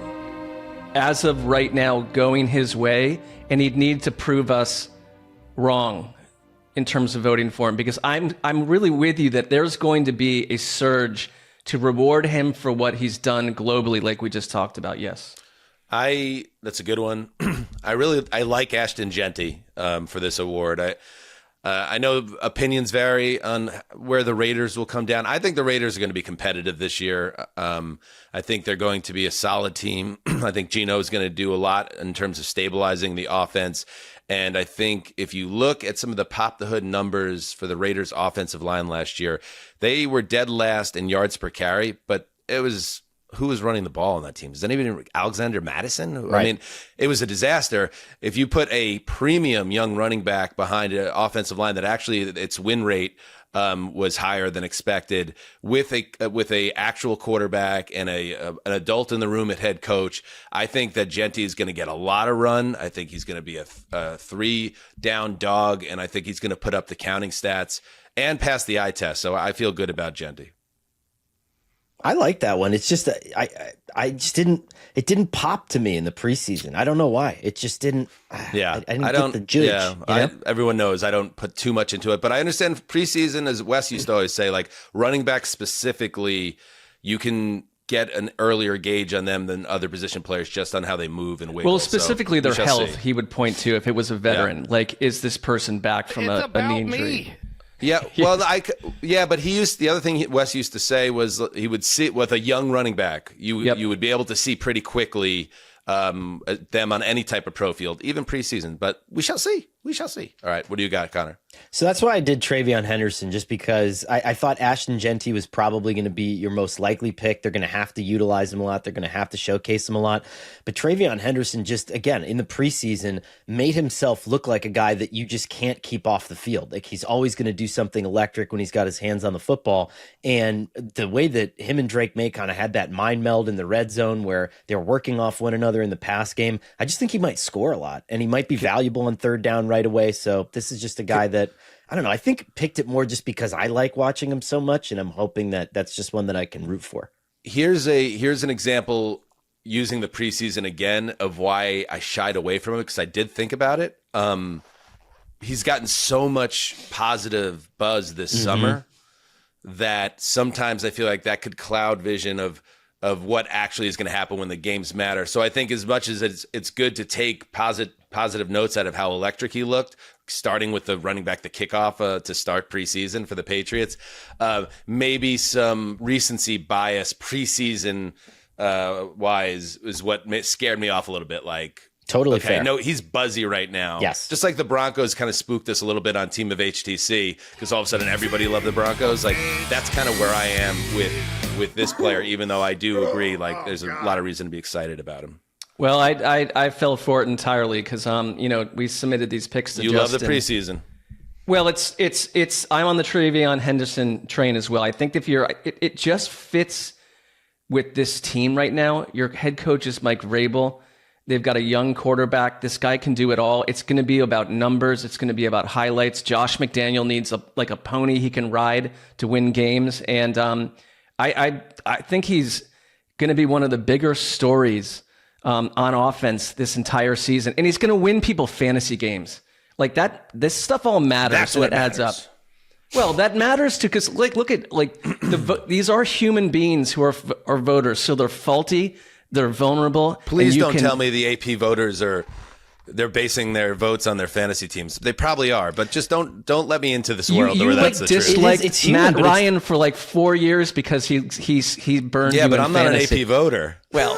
as of right now, going his way, and he'd need to prove us wrong in terms of voting for him, because I'm really with you that there's going to be a surge to reward him for what he's done globally, like we just talked about. Yes. That's a good one. I like Ashton Genty for this award. I know opinions vary on where the Raiders will come down. I think the Raiders are going to be competitive this year. I think they're going to be a solid team. I think Geno is going to do a lot in terms of stabilizing the offense. And I think if you look at some of the pop the hood numbers for the Raiders offensive line last year, they were dead last in yards per carry, but it was who was running the ball on that team? Is that even Alexander Madison? Right. I mean, it was a disaster. If you put a premium young running back behind an offensive line that actually its win rate was higher than expected, with a actual quarterback and an adult in the room at head coach, I think that Genty is going to get a lot of run. I think he's going to be a 3-down dog, and I think he's going to put up the counting stats and pass the eye test. So I feel good about Genty. I like that one. It's just I just didn't. It didn't pop to me in the preseason. I don't know why. It just didn't. Yeah, I didn't get the judge. Yeah, you know? everyone knows I don't put too much into it, but I understand preseason, as Wes used to always say, like running back specifically, you can get an earlier gauge on them than other position players just on how they move and wiggle. Well, specifically So their we shall health, see. he would point to if it was a veteran. Like, is this person back from a knee injury? Yeah, well, but the other thing Wes used to say was he would see with a young running back, you would be able to see pretty quickly them on any type of pro field, even preseason. But we shall see. We shall see. All right, what do you got, Connor? So that's why I did Travion Henderson, just because I thought Ashton Genty was probably going to be your most likely pick. They're going to have to utilize him a lot. They're going to have to showcase him a lot. But Travion Henderson just, again, in the preseason, made himself look like a guy that you just can't keep off the field. Like, he's always going to do something electric when he's got his hands on the football. And the way that him and Drake May kind of had that mind meld in the red zone where they're working off one another in the pass game, I just think he might score a lot. And he might be valuable on third down right away. So this is just a guy that, I don't know, I think picked it more just because I like watching him so much, and I'm hoping that that's just one that I can root for. Here's an example using the preseason again of why I shied away from him, because I did think about it. He's gotten so much positive buzz this summer that sometimes I feel like that could cloud vision of what actually is going to happen when the games matter. So I think as much as it's good to take positive notes out of how electric he looked starting with the running back, the kickoff to start preseason for the Patriots. Maybe some recency bias preseason wise is what scared me off a little bit. Like, Totally okay, fair. no, he's buzzy right now. Yes. Just like the Broncos kind of spooked us a little bit on Team of HTC because all of a sudden everybody loved the Broncos. Like, that's kind of where I am with this player, even though I do agree, like, there's a lot of reason to be excited about him. Well, I fell for it entirely because we submitted these picks to Justin. You love the preseason. Well, it's I'm on the Travion Henderson train as well. I think it just fits with this team right now. Your head coach is Mike Vrabel. They've got a young quarterback. This guy can do it all. It's going to be about numbers. It's going to be about highlights. Josh McDaniel needs a pony he can ride to win games. And I think he's going to be one of the bigger stories on offense this entire season. And he's going to win people fantasy games. Like that, this stuff all matters. That's and what it adds up. matters. Well, that matters too, because look at these are human beings who are voters. So they're faulty. They're vulnerable. Please don't tell me the AP voters they're basing their votes on their fantasy teams. They probably are, but just don't let me into this world where that's the truth. It's human, Matt Ryan for like 4 years because he burned. Yeah, you but in I'm not fantasy. an AP voter. Well,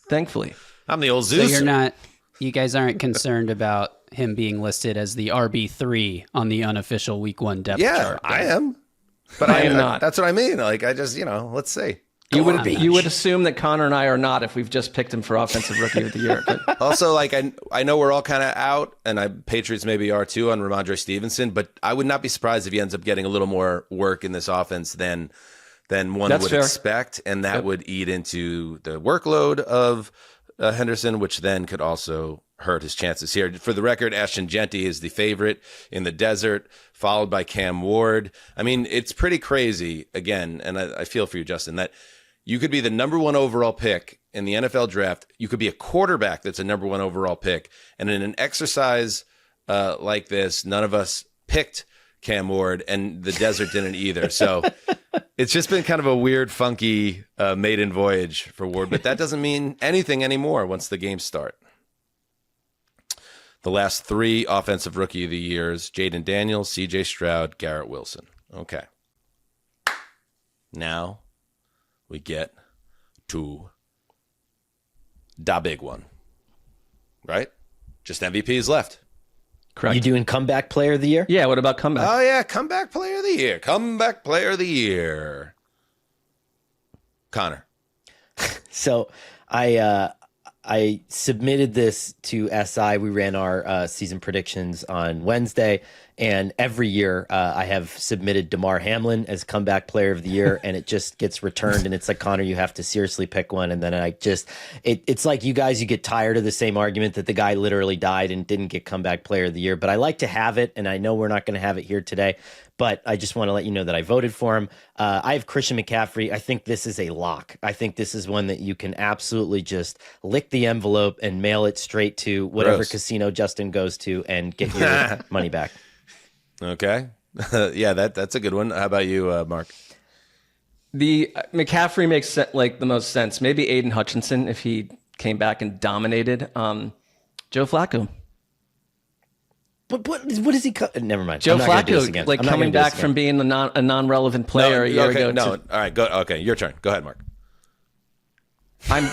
thankfully, I'm the old So Zeus. you guys aren't concerned about him being listed as the RB3 on the unofficial week 1 depth chart. I am. But I am not. That's what I mean. Like, I just, let's see. You would assume that Connor and I are not if we've just picked him for offensive rookie of the year. But Also, like, I know we're all kind of out, and Patriots maybe are too on Ramondre Stevenson, but I would not be surprised if he ends up getting a little more work in this offense than one That's would fair. expect, and that would eat into the workload of Henderson, which then could also hurt his chances here. For the record, Ashton Genty is the favorite in the desert, followed by Cam Ward. I mean, it's pretty crazy, again, and I feel for you, Justin, that you could be the number 1 overall pick in the NFL draft. You could be a quarterback that's a number 1 overall pick. And in an exercise like this, none of us picked Cam Ward, and the desert didn't either. So it's just been kind of a weird, funky maiden voyage for Ward. But that doesn't mean anything anymore once the games start. The last 3 offensive rookie of the years: Jaden Daniels, CJ Stroud, Garrett Wilson. Okay. Now we get to the big one, right? Just MVPs left. correct. You doing comeback player of the year? Yeah. What about comeback? Oh, yeah. Comeback player of the year. Comeback player of the year. Connor. So I submitted this to SI. We ran our season predictions on Wednesday, and every year I have submitted DeMar Hamlin as comeback player of the year, and it just gets returned. And it's like, Connor, you have to seriously pick one. And then it's like you guys, you get tired of the same argument that the guy literally died and didn't get comeback player of the year. But I like to have it, and I know we're not going to have it here today, but I just want to let you know that I voted for him. I have Christian McCaffrey. I think this is a lock. I think this is one that you can absolutely just lick the envelope and mail it straight to whatever Gross. casino Justin goes to and get your money back. Okay. Yeah, that's a good one. How about you, Mark? The McCaffrey makes like the most sense. Maybe Aiden Hutchinson if he came back and dominated. Joe Flacco. But what is he? Never mind. Joe I'm not gonna do this Flacco, again. like I'm not coming gonna do this back again. from being a non-relevant player a year okay, ago. no. All right. Go. Okay, your turn. Go ahead, Mark. I'm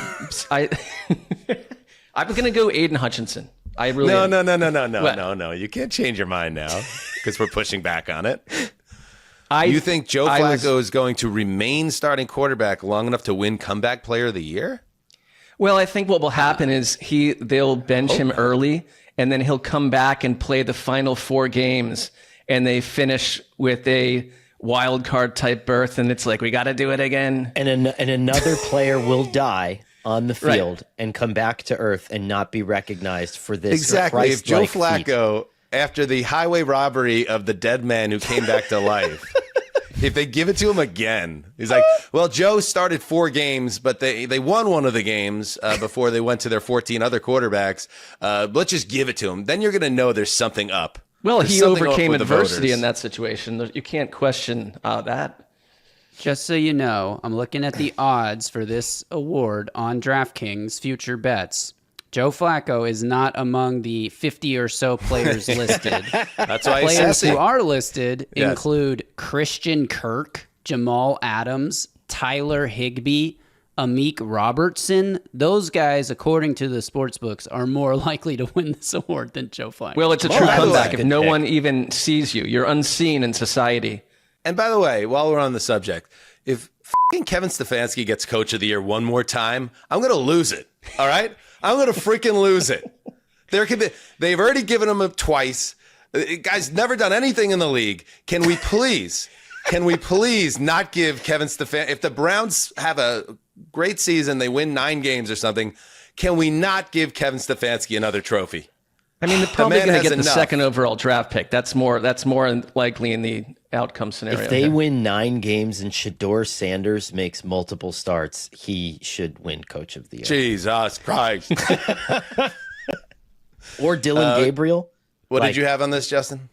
gonna go Aiden Hutchinson. I really No, am. What? no. You can't change your mind now because we're pushing back on it. I You think Joe I was- Flacco is going to remain starting quarterback long enough to win comeback player of the year? Well, I think what will happen is they'll bench him early, and then he'll come back and play the final 4 games, and they finish with a wild card type berth, and it's like, we got to do it again. And another player will die on the Right. field and come back to earth and not be recognized for this. Exactly. If Joe Christ-like feat. Flacco, after the highway robbery of the dead man who came back to life, if they give it to him again, he's like, well, Joe started 4 games, but they won one of the games before they went to their 14 other quarterbacks. Let's just give it to him. Then you're going to know there's something up. Well, There's he something up overcame with the adversity voters. in that situation. You can't question that. Just so you know, I'm looking at the odds for this award on DraftKings Future Bets. Joe Flacco is not among the 50 or so players listed. That's why he's Players sassy. who are listed Yes. include Christian Kirk, Jamal Adams, Tyler Higbee, Amik Robertson. Those guys, according to the sports books, are more likely to win this award than Joe Flacco. Well, it's a true by the comeback way- if no one even sees you. You're unseen in society. And by the way, while we're on the subject, if fucking Kevin Stefanski gets Coach of the Year one more time, I'm going to lose it. All right? I'm going to freaking lose it. They've already given him it twice. The guy's never done anything in the league. Can we please not give Kevin Stefanski, if the Browns have a great season, they win 9 games or something, can we not give Kevin Stefanski another trophy? I mean, they're probably man going to has get the enough. second overall draft pick. That's more likely in the outcome scenario. If they here. win 9 games and Shador Sanders makes multiple starts, he should win Coach of the Year. Jesus Christ. Or Dylan Gabriel. What Like- did you have on this, Justin?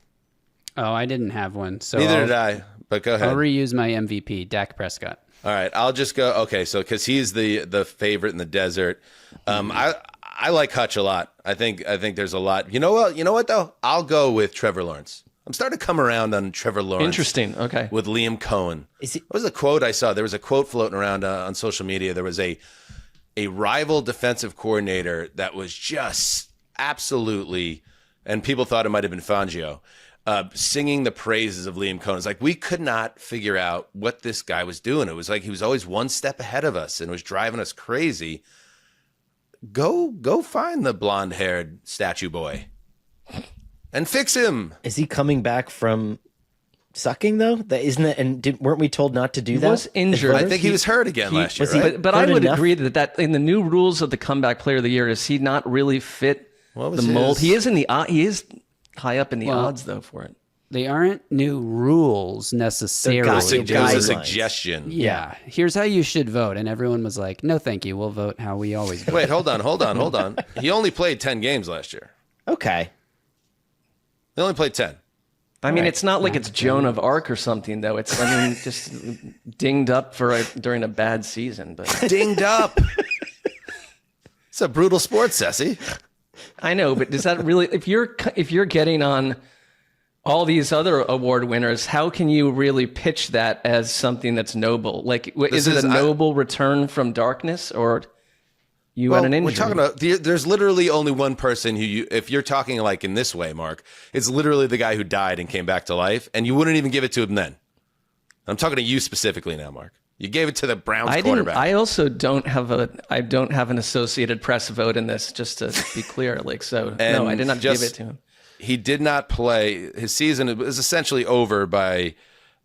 Oh, I didn't have one. So Neither I'll, did I, but go ahead. I'll reuse my MVP, Dak Prescott. All right, I'll just go. Okay, so because he's the favorite in the desert, I like Hutch a lot. I think there's a lot. You know what though? I'll go with Trevor Lawrence. I'm starting to come around on Trevor Lawrence. Interesting. Okay. With Liam Cohen. Is it- What was a quote I saw? There was a quote floating around on social media. There was a rival defensive coordinator that was just absolutely, and people thought it might have been Fangio, singing the praises of Liam Cohen. It's like we could not figure out what this guy was doing. It was like he was always one step ahead of us and was driving us crazy. Go find the blonde-haired statue boy and fix him. Is he coming back from sucking though? That isn't it. And weren't we told not to do that? was injured. I think he was hurt again last year, was he- right? But I Hurt would enough? agree that in the new rules of the comeback player of the year, is he not really fit What the was mold? his- He is high up in the odds though for it. They aren't new rules necessarily. They're It was a guidelines. suggestion. Yeah. Here's how you should vote. And everyone was like, no, thank you. We'll vote how we always vote. Wait, hold on. He only played 10 games last year. Okay. He only played 10. I mean, it's not like it's Joan of Arc or something, though. It's, I mean, just dinged up during a bad season. But Dinged up. It's a brutal sport, Ceci. I know, but does that really? If you're getting on all these other award winners, how can you really pitch that as something that's noble? Like, is it a noble return from darkness, or you had an injury? We're talking about, there's literally only one person who if you're talking like in this way, Mark, it's literally the guy who died and came back to life, and you wouldn't even give it to him then. I'm talking to you specifically now, Mark. You gave it to the Browns quarterback. I also don't have an Associated Press vote in this, just to be clear. Like, so no, I did not give it to him. He did not play. His season was essentially over by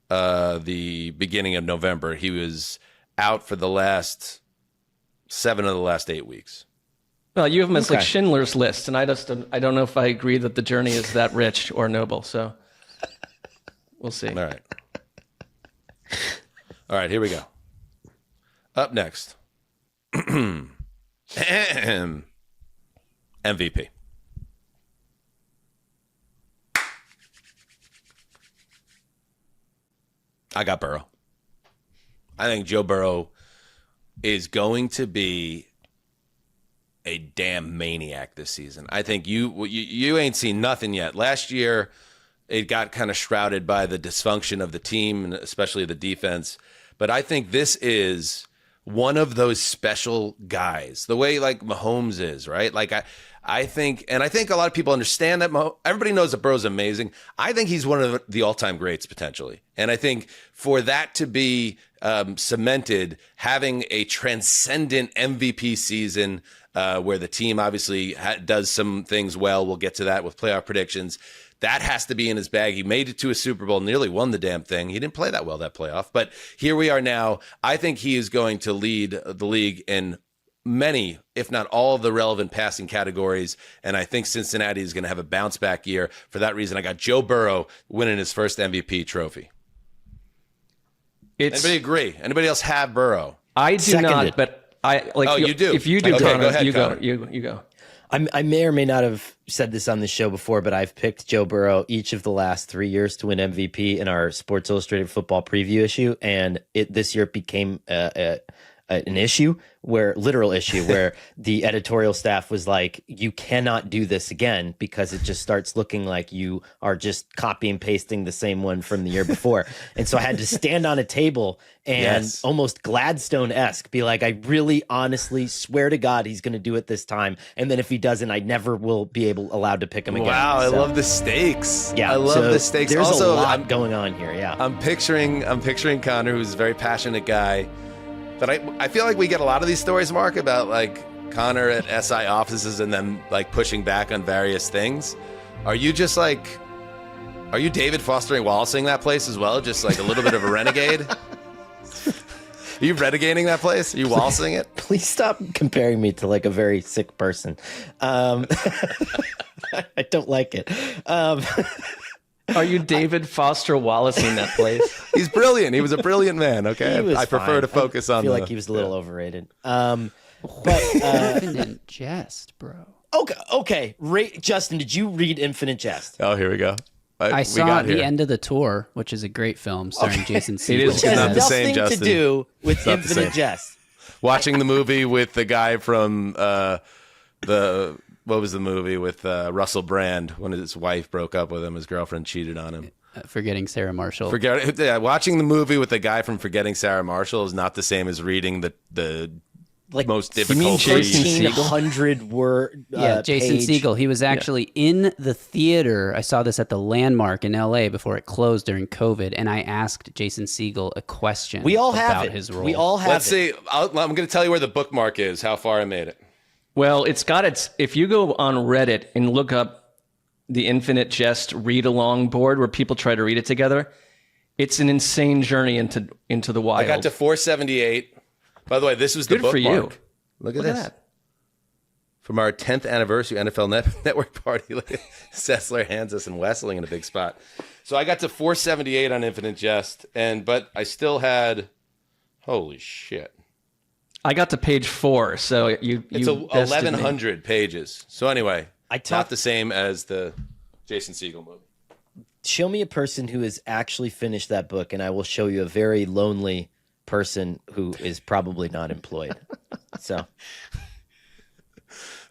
the beginning of November. He was out for the last 7 of the last 8 weeks. Well, you have him as like Okay. Schindler's List, and I don't know if I agree that the journey is that rich or noble. So we'll see. All right. All right, here we go. Up next. MVP. I got Burrow. I think Joe Burrow is going to be a damn maniac this season. I think you ain't seen nothing yet. Last year, it got kind of shrouded by the dysfunction of the team, and especially the defense. But I think this is one of those special guys, the way like Mahomes is, right? Like I think a lot of people understand that everybody knows that Burrow's amazing. I think he's one of the all-time greats potentially. And I think for that to be cemented, having a transcendent MVP season where the team obviously does some things well, we'll get to that with playoff predictions. That has to be in his bag. He made it to a Super Bowl, nearly won the damn thing. He didn't play that well that playoff, but here we are now. I think he is going to lead the league in many, if not all, of the relevant passing categories, and I think Cincinnati is going to have a bounce back year. For that reason, I got Joe Burrow winning his first MVP trophy. Anybody agree? Anybody else have Burrow? I do Seconded. not, but I like. Oh, you do? If you do, Okay, Connor, go ahead, you go. Connor. You go. I may or may not have said this on the show before, but I've picked Joe Burrow each of the last 3 years to win MVP in our Sports Illustrated football preview issue, and this year it became a an issue literal issue where the editorial staff was like, you cannot do this again because it just starts looking like you are just copy and pasting the same one from the year before. And so I had to stand on a table and almost Gladstone-esque be like, I really honestly swear to God he's going to do it this time. And then if he doesn't, I never will be allowed to pick him again. Wow, I love the stakes. Yeah, I love the stakes. There's also, a lot going on here. Yeah, I'm picturing Conor, who's a very passionate guy. But I feel like we get a lot of these stories, Mark, about like Conor at SI offices and then like pushing back on various things. Are you David Fostering Wallacing that place as well? Just like a little bit of a renegade? Are you renegading that place? Are you Wallacing it? Please stop comparing me to like a very sick person. I don't like it. Are you David Foster Wallacing that place? He's brilliant. He was a brilliant man. Okay, I prefer to focus on. I feel like he was a little overrated. But Infinite Jest, bro. Okay. Justin, did you read Infinite Jest? Oh, here we go. I saw The End of the Tour, which is a great film starring Jason Segel. It is Which has not the same, nothing to Justin. do with It's not the Infinite same. Jest. Watching the movie with the guy from what was the movie with Russell Brand when his wife broke up with him, his girlfriend cheated on him. Forgetting Sarah Marshall. Watching the movie with the guy from Forgetting Sarah Marshall is not the same as reading the Like most you mean difficult Jason read. Segel? 1,300 word Jason page. Segel. He was actually in the theater. I saw this at the Landmark in LA before it closed during COVID, and I asked Jason Segel a question We all have about it. his role. We all have Let's it. see. I'm going to tell you where the bookmark is, how far I made it. Well, if you go on Reddit and look up the Infinite Jest read-along board where people try to read it together, it's an insane journey into the wild. I got to 478. By the way, this was the Good for bookmark. you. Look Look at at this. that. From our 10th anniversary NFL Network party, look at Sessler, Hanzus, and Wessling in a big spot. So I got to 478 on Infinite Jest, but I still had, holy shit. I got to page 4, so you It's bested me. 1,100 pages. So anyway, talked- not the same as the Jason Segel movie. Show me a person who has actually finished that book, and I will show you a very lonely person who is probably not employed. So, All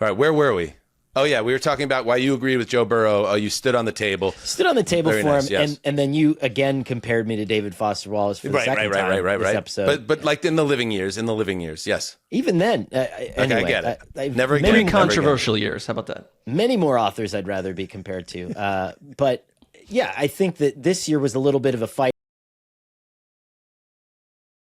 right, where were we? Oh, yeah, we were talking about why you agreed with Joe Burrow. Oh, you stood on the table. stood on the table Very for nice, him, yes. and then you again compared me to David Foster Wallace for the second time this episode. But like in the living years, yes. Even then, Okay, anyway, I get it. I've Never again. Three Never controversial years. How about that? many more authors I'd rather be compared to. But yeah, I think that this year was a little bit of a fight.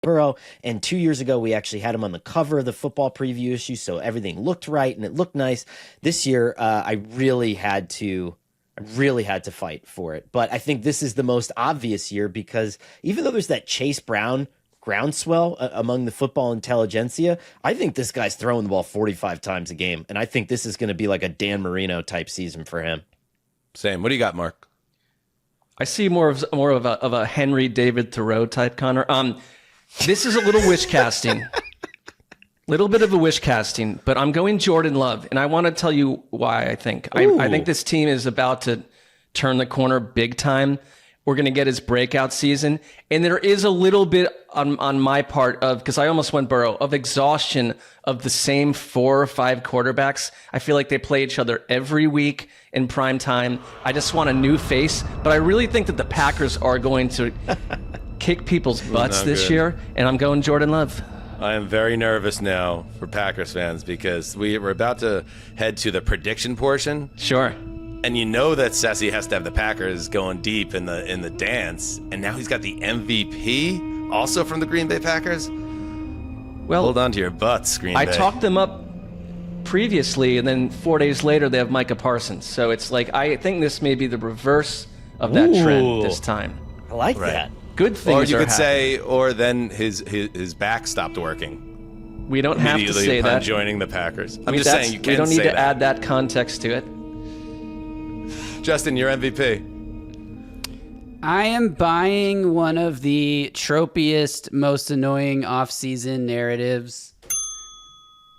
Burrow, and 2 years ago we actually had him on the cover of the football preview issue, so everything looked right and it looked nice. This year, I really had to fight for it. But I think this is the most obvious year because even though there's that Chase Brown groundswell among the football intelligentsia, I think this guy's throwing the ball 45 times a game, and I think this is going to be like a Dan Marino type season for him. Same. What do you got, Mark? I see more of a Henry David Thoreau type Connor. This is a little wish casting. Little bit of a wish casting, but I'm going Jordan Love, and I want to tell you why I think. I think this team is about to turn the corner big time. We're going to get his breakout season, and there is a little bit on my part of, because I almost went Burrow, of exhaustion of the same 4 or 5 quarterbacks. I feel like they play each other every week in prime time. I just want a new face, but I really think that the Packers are going to kick people's butts this year, and I'm going Jordan Love. I am very nervous now for Packers fans because we're about to head to the prediction portion. Sure. And you know that Sessy has to have the Packers going deep in the dance, and now he's got the MVP also from the Green Bay Packers. Well, Hold on to your butts, Green Bay. I talked them up previously, and then 4 days later they have Micah Parsons. So it's like I think this may be the reverse of that trend this time. I like that. Good things Or you are could happening. say, or then his back stopped working. We don't have to Immediately say upon that. joining the Packers. I'm I mean, just saying you we can't don't need say to that. add that context to it. Justin, your MVP. I am buying one of the tropiest, most annoying offseason narratives.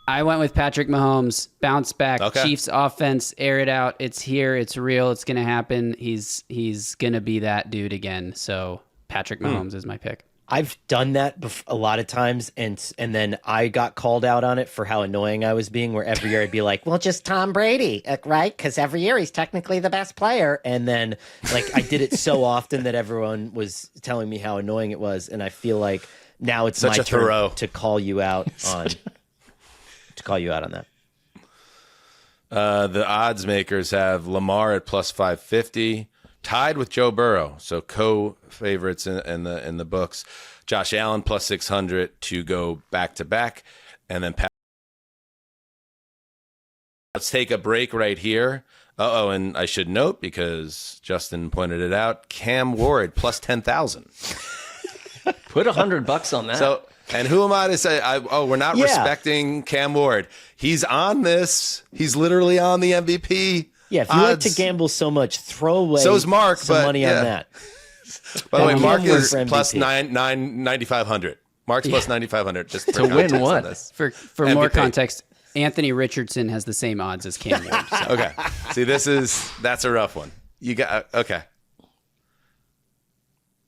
I went with Patrick Mahomes. Bounce back. Okay. Chiefs offense, air it out. It's here. It's real. It's going to happen. He's going to be that dude again. So Patrick Mahomes is my pick. I've done that a lot of times, and then I got called out on it for how annoying I was being. Where every year I'd be like, "Well, just Tom Brady, right? Because every year he's technically the best player." And then, like, I did it so often that everyone was telling me how annoying it was, and I feel like now it's Such my a Thoreau. turn to call you out on that. The odds makers have Lamar at plus 550, tied with Joe Burrow, so co-favorites in the books. Josh Allen plus 600 to go back to back, and then let's take a break right here. And I should note, because Justin pointed it out, Cam Ward plus 10,000. Put $100 on that. So, and who am I to say? We're not respecting Cam Ward. He's on this. He's literally on the MVP. Yeah, if you like to gamble so much, throw away So's Mark, some money on that. By the way, Mark is for plus MVP. 9,500. Mark's plus 9,500. Just to win what? For more context, Anthony Richardson has the same odds as Cam Ward. So. Okay. See, that's a rough one. You got okay.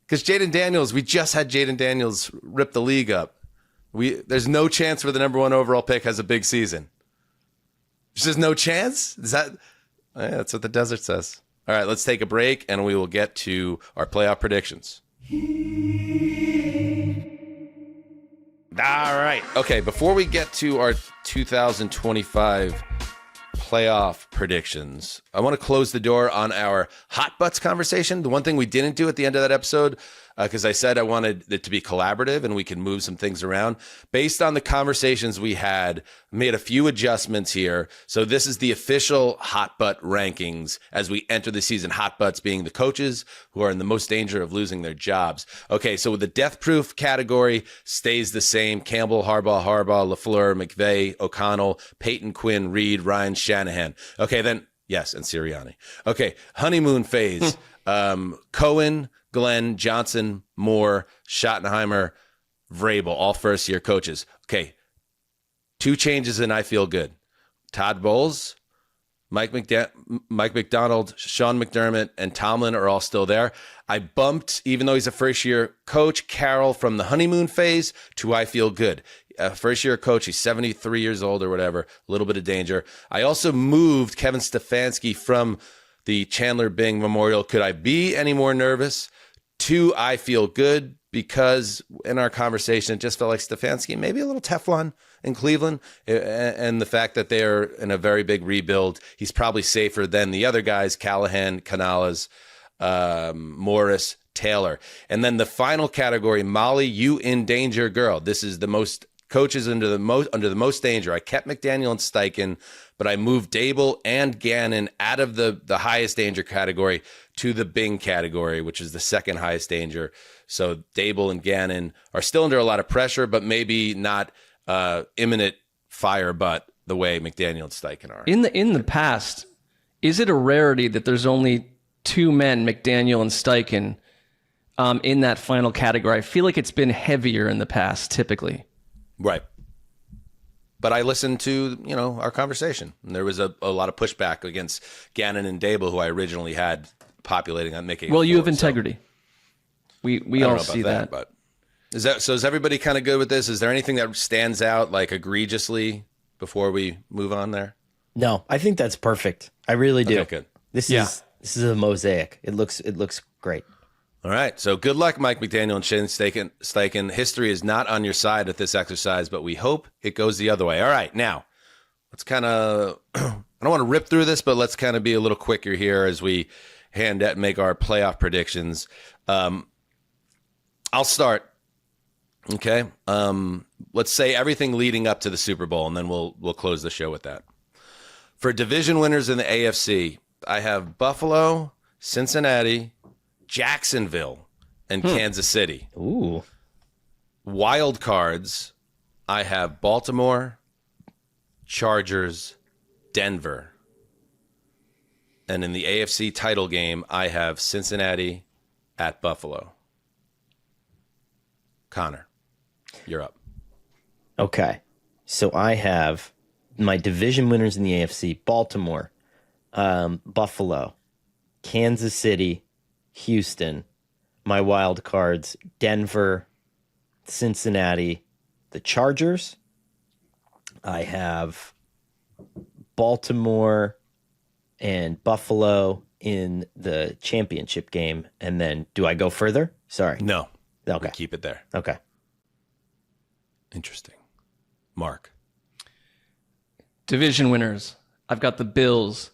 Because Jaden Daniels, we just had Jaden Daniels rip the league up. There's no chance for the number 1 overall pick has a big season. There's just no chance? That's what the desert says. All right, let's take a break, and we will get to our playoff predictions. All right. Okay, before we get to our 2025 playoff predictions, I want to close the door on our hot butts conversation. The one thing we didn't do at the end of that episode, because I said I wanted it to be collaborative and we can move some things around. Based on the conversations we had, made a few adjustments here. So this is the official hot butt rankings as we enter the season. Hot butts being the coaches who are in the most danger of losing their jobs. Okay, so the death proof category stays the same. Campbell, Harbaugh, LaFleur, McVay, O'Connell, Peyton, Quinn, Reed, Ryan, Shanahan. Okay, then, yes, and Sirianni. Okay, honeymoon phase. Cohen, Glenn, Johnson, Moore, Schottenheimer, Vrabel, all first-year coaches. Okay, 2 changes and I feel good. Todd Bowles, Mike McDonald, Sean McDermott, and Tomlin are all still there. I bumped, even though he's a first-year coach, Carroll from the honeymoon phase to I feel good. First-year coach, he's 73 years old or whatever, a little bit of danger. I also moved Kevin Stefanski from the Chandler Bing Memorial. Could I be any more nervous? To I feel good, because in our conversation, it just felt like Stefanski, maybe a little Teflon in Cleveland, and the fact that they're in a very big rebuild, he's probably safer than the other guys, Callahan, Canales, Morris, Taylor. And then the final category, Molly, you in danger, girl. This is the most coaches under the most danger. I kept McDaniel and Steichen, but I moved Dable and Gannon out of the highest danger category to the Bing category, which is the second highest danger. So Dable and Gannon are still under a lot of pressure, but maybe not imminent fire butt the way McDaniel and Steichen are. In the past, is it a rarity that there's only 2 men, McDaniel and Steichen, in that final category? I feel like it's been heavier in the past, typically. Right. But I listened to, our conversation, and there was a lot of pushback against Gannon and Dable, who I originally had populating on making. Well, you have integrity. We all see that. But is everybody kind of good with this? Is there anything that stands out like egregiously before we move on there? No, I think that's perfect. I really do. Okay, good. This is a mosaic. It looks great. All right. So good luck, Mike McDaniel and Shane Steichen. History is not on your side at this exercise, but we hope it goes the other way. All right. Now, let's kind of, I don't want to rip through this, but let's kind of be a little quicker here as we make our playoff predictions. I'll start. Okay. Let's say everything leading up to the Super Bowl, and then we'll close the show with that. For division winners in the AFC, I have Buffalo, Cincinnati, Jacksonville, and Kansas City. Ooh. Wild cards, I have Baltimore, Chargers, Denver. And in the AFC title game, I have Cincinnati at Buffalo. Connor, you're up. Okay. So I have my division winners in the AFC, Baltimore, Buffalo, Kansas City, Houston. My wild cards, Denver, Cincinnati, the Chargers. I have Baltimore and Buffalo in the championship game. And then do I go further? Sorry. No. Okay. We keep it there. Okay. Interesting. Mark. Division winners. I've got the Bills,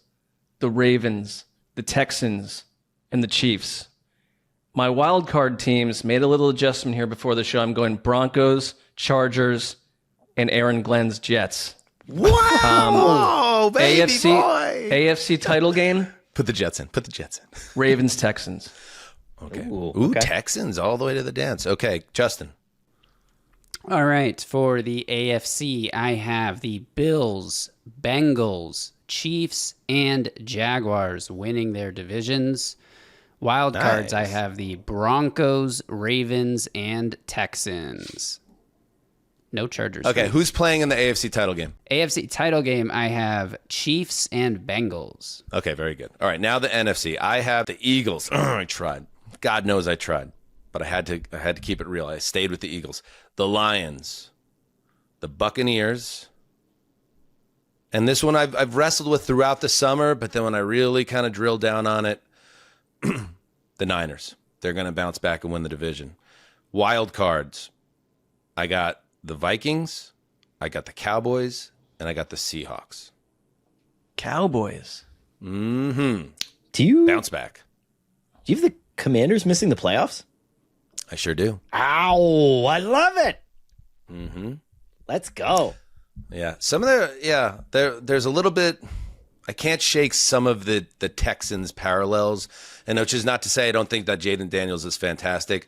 the Ravens, the Texans, and the Chiefs. My wild card teams made a little adjustment here before the show. I'm going Broncos, Chargers, and Aaron Glenn's Jets. Wow, baby boy. AFC title game, Put the Jets in. Ravens, Texans. Okay. Ooh, Ooh, okay. Texans all the way to the dance. Okay, Justin. All right, for the AFC, I have the Bills, Bengals, Chiefs, and Jaguars winning their divisions. Wild cards, I Nice. have the Broncos, Ravens, and Texans. No Chargers. Okay, who's playing in the AFC title game? AFC title game, I have Chiefs and Bengals. Okay, very good. All right, now the NFC. I have the Eagles. I tried. God knows I tried, but I had to keep it real. I stayed with the Eagles. The Lions, the Buccaneers, and this one I've wrestled with throughout the summer, but then when I really kind of drilled down on it, the Niners. They're going to bounce back and win the division. Wild cards. I got the Vikings, I got the Cowboys, and I got the Seahawks. Cowboys. Mm-hmm. Do you Bounce back. have the Commanders missing the playoffs? I sure do. Ow, I love it. Mm-hmm. Let's go. Yeah. There's a little bit, I can't shake some of the Texans parallels, and which is not to say I don't think that Jaden Daniels is fantastic,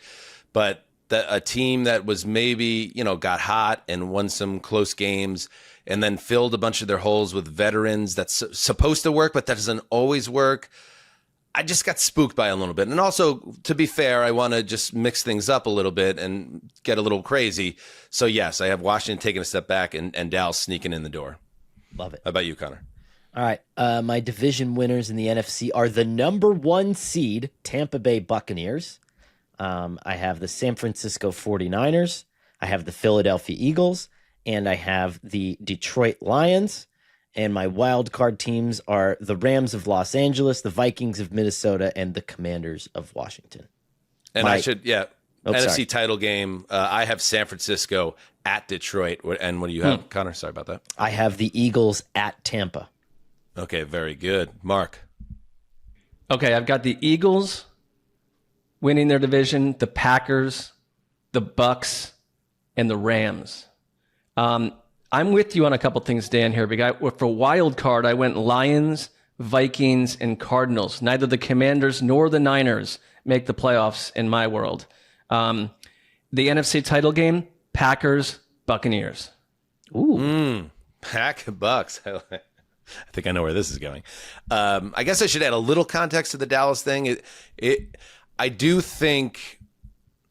but a team that was maybe, got hot and won some close games and then filled a bunch of their holes with veterans that's supposed to work, but that doesn't always work. I just got spooked by it a little bit. And also, to be fair, I want to just mix things up a little bit and get a little crazy. So, yes, I have Washington taking a step back and Dallas sneaking in the door. Love it. How about you, Connor? All right. My division winners in the NFC are the number 1 seed, Tampa Bay Buccaneers. I have the San Francisco 49ers. I have the Philadelphia Eagles. And I have the Detroit Lions. And my wild card teams are the Rams of Los Angeles, the Vikings of Minnesota, and the Commanders of Washington. And NFC sorry. title game, I have San Francisco at Detroit. And what do you have, Connor? Sorry about that. I have the Eagles at Tampa. Okay, very good. Mark. Okay, I've got the Eagles winning their division, the Packers, the Bucks, and the Rams. I'm with you on a couple things, Dan, here. For wild card, I went Lions, Vikings, and Cardinals. Neither the Commanders nor the Niners make the playoffs in my world. The NFC title game, Packers, Buccaneers. Ooh. Pack Bucks. I think I know where this is going. I guess I should add a little context to the Dallas thing. I do think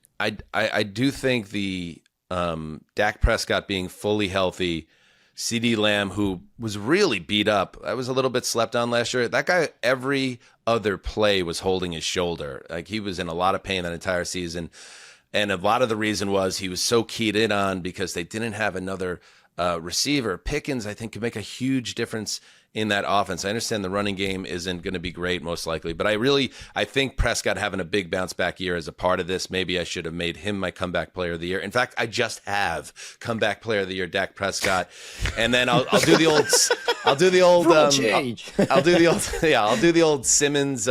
the Dak Prescott being fully healthy, CeeDee Lamb, who was really beat up. I was a little bit slept on last year. That guy, every other play was holding his shoulder. Like, he was in a lot of pain that entire season. And a lot of the reason was he was so keyed in on because they didn't have another receiver. Pickens, I think, could make a huge difference in that offense. I understand the running game isn't going to be great, most likely, but I think Prescott having a big bounce back year is a part of this. Maybe I should have made him my comeback player of the year. In fact, I just have comeback player of the year, Dak Prescott. And then I'll do the old Simmons,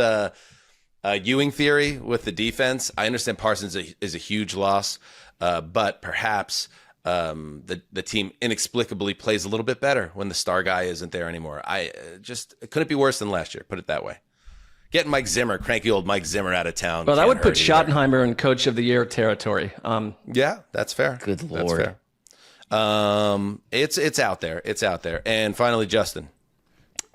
Ewing theory with the defense. I understand Parsons is a huge loss, but perhaps the team inexplicably plays a little bit better when the star guy isn't there anymore. It couldn't be worse than last year, put it that way. Getting Mike Zimmer, cranky old Mike Zimmer, out of town. Well, I would put either. Schottenheimer in Coach of the Year territory. Yeah, that's fair. Good Lord. That's fair. It's out there. It's out there. And finally, Justin.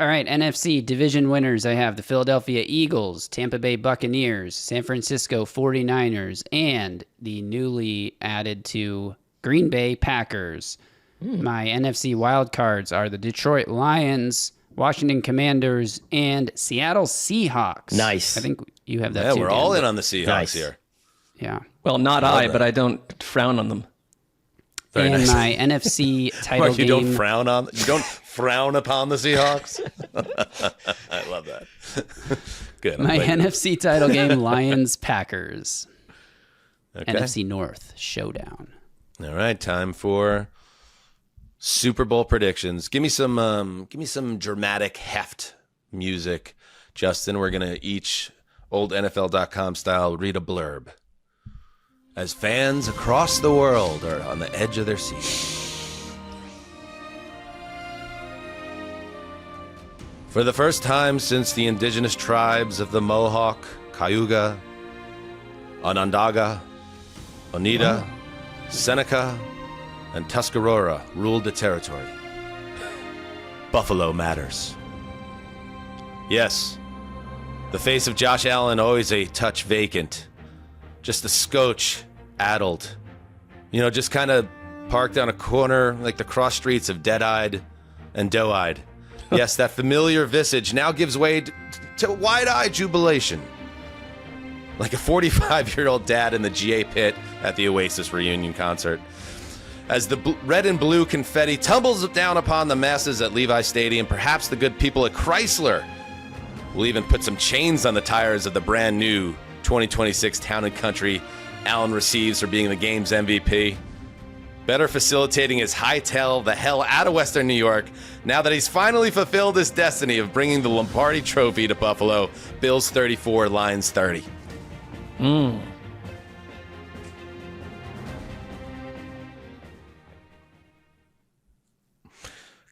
All right, NFC division winners. I have the Philadelphia Eagles, Tampa Bay Buccaneers, San Francisco 49ers, and the newly added to Green Bay Packers. My NFC wildcards are the Detroit Lions, Washington Commanders, and Seattle Seahawks. Nice. I think you have that Yeah, too, we're Dan. all in on the Seahawks Nice. here. Yeah. Well, not I, but I don't frown on them. Very and nice. my NFC title Mark, you game. don't frown upon the Seahawks. I love that. Good. My NFC title game, Lions Packers. Okay. NFC North showdown. All right, time for Super Bowl predictions. Give me some dramatic heft music, Justin. We're gonna each old NFL.com style read a blurb as fans across the world are on the edge of their seat. For the first time since the indigenous tribes of the Mohawk, Cayuga, Onondaga, Oneida, Seneca, and Tuscarora ruled the territory, Buffalo matters. Yes, the face of Josh Allen always a touch vacant, just a scotch addled, just kind of parked on a corner like the cross streets of Dead-Eyed and Doe-Eyed. Yes, that familiar visage now gives way to wide-eyed jubilation, like a 45-year-old dad in the GA pit at the Oasis reunion concert. As the red and blue confetti tumbles down upon the masses at Levi Stadium, perhaps the good people at Chrysler will even put some chains on the tires of the brand new 2026 Town & Country Allen receives for being the game's MVP. Better facilitating his hightail the hell out of Western New York now that he's finally fulfilled his destiny of bringing the Lombardi Trophy to Buffalo. Bills 34, Lions 30.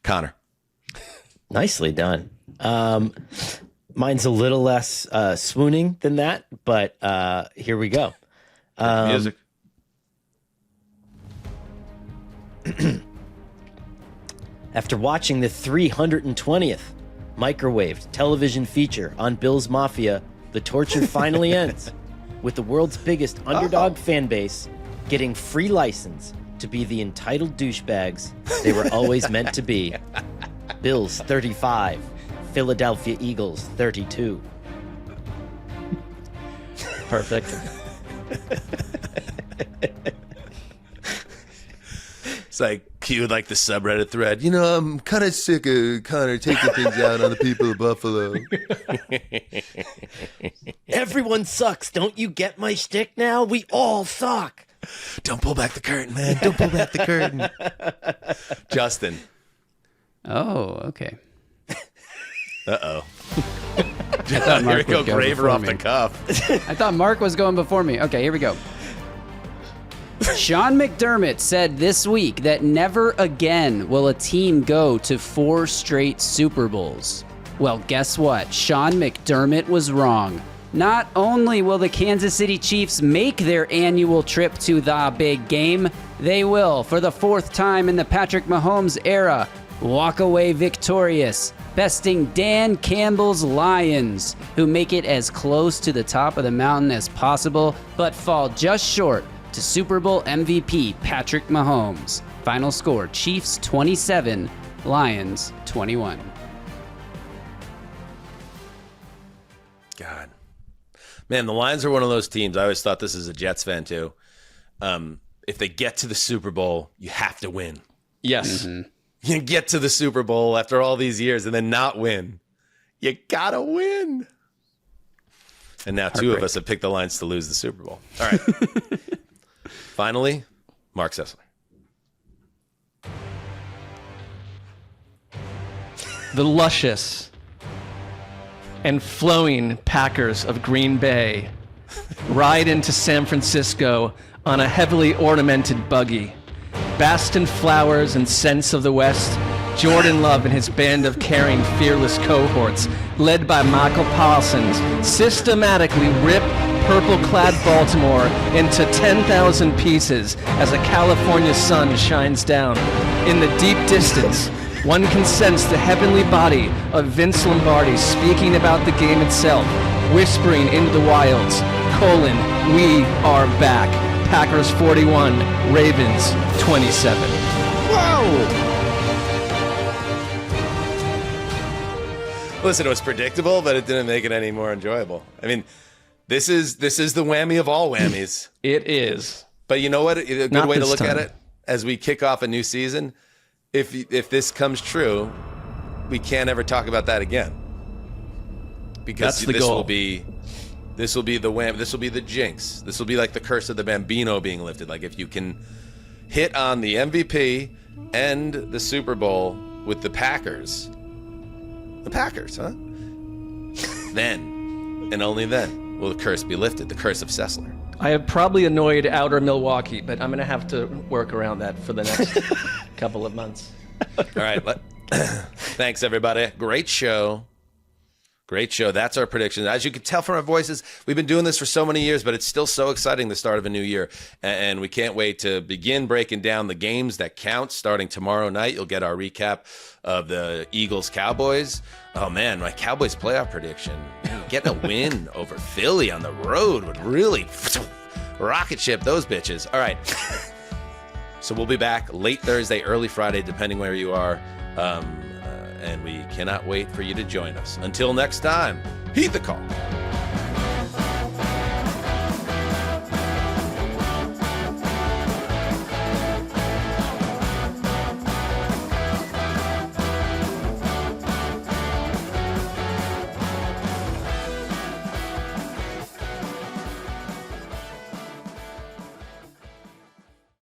Connor. Nicely done. Mine's a little less swooning than that, but here we go. Music. After watching the 320th microwaved television feature on Bill's Mafia, the torture finally ends, with the world's biggest underdog fan base getting free license to be the entitled douchebags they were always meant to be. Bills 35, Philadelphia Eagles 32. Perfect. It's like cute, like the subreddit thread. I'm kind of sick of Connor taking things out on the people of Buffalo. Everyone sucks. Don't you get my shtick now? We all suck. Don't pull back the curtain, man. Don't pull back the curtain. Justin. Oh, okay. Uh-oh. I thought Here we Mark go, would go Graver before off me. the cuff. I thought Mark was going before me. Okay, here we go. Sean McDermott said this week that never again will a team go to 4 straight Super Bowls. Well, guess what? Sean McDermott was wrong. Not only will the Kansas City Chiefs make their annual trip to the big game, they will, for the 4th time in the Patrick Mahomes era, walk away victorious, besting Dan Campbell's Lions, who make it as close to the top of the mountain as possible, but fall just short to Super Bowl MVP Patrick Mahomes. Final score, Chiefs 27, Lions 21. God. Man, the Lions are one of those teams. I always thought this as a Jets fan, too. If they get to the Super Bowl, you have to win. Yes. You can get to the Super Bowl after all these years and then not win. You gotta win. And now 2 of us have picked the Lions to lose the Super Bowl. All right. Finally, Marc Sessler. The luscious and flowing Packers of Green Bay ride into San Francisco on a heavily ornamented buggy. Baston flowers and scents of the West, Jordan Love and his band of caring, fearless cohorts, led by Michael Parsons, systematically rip purple-clad Baltimore into 10,000 pieces as a California sun shines down. In the deep distance, one can sense the heavenly body of Vince Lombardi speaking about the game itself, whispering into the wilds, "We are back. Packers 41, Ravens 27. Listen, it was predictable, but it didn't make it any more enjoyable. I mean, This is the whammy of all whammies. It is. But you know what? A good Not way to this look at time. it as we kick off a new season. If this comes true, we can't ever talk about that again. Because That's the this goal. will be the wham. This will be the jinx. This will be like the curse of the Bambino being lifted. Like if you can hit on the MVP and the Super Bowl with the Packers, huh? Then and only then will the curse be lifted. The curse of Sessler. I have probably annoyed outer Milwaukee, but I'm going to have to work around that for the next couple of months. All right. Thanks, everybody. Great show. Great show. That's our prediction. As you can tell from our voices, we've been doing this for so many years, but it's still so exciting, the start of a new year. And we can't wait to begin breaking down the games that count starting tomorrow night. You'll get our recap of the Eagles-Cowboys. Oh, man, my Cowboys playoff prediction. Getting a win over Philly on the road would really rocket ship those bitches. All right. So we'll be back late Thursday, early Friday, depending where you are. And we cannot wait for you to join us. Until next time, heed the call.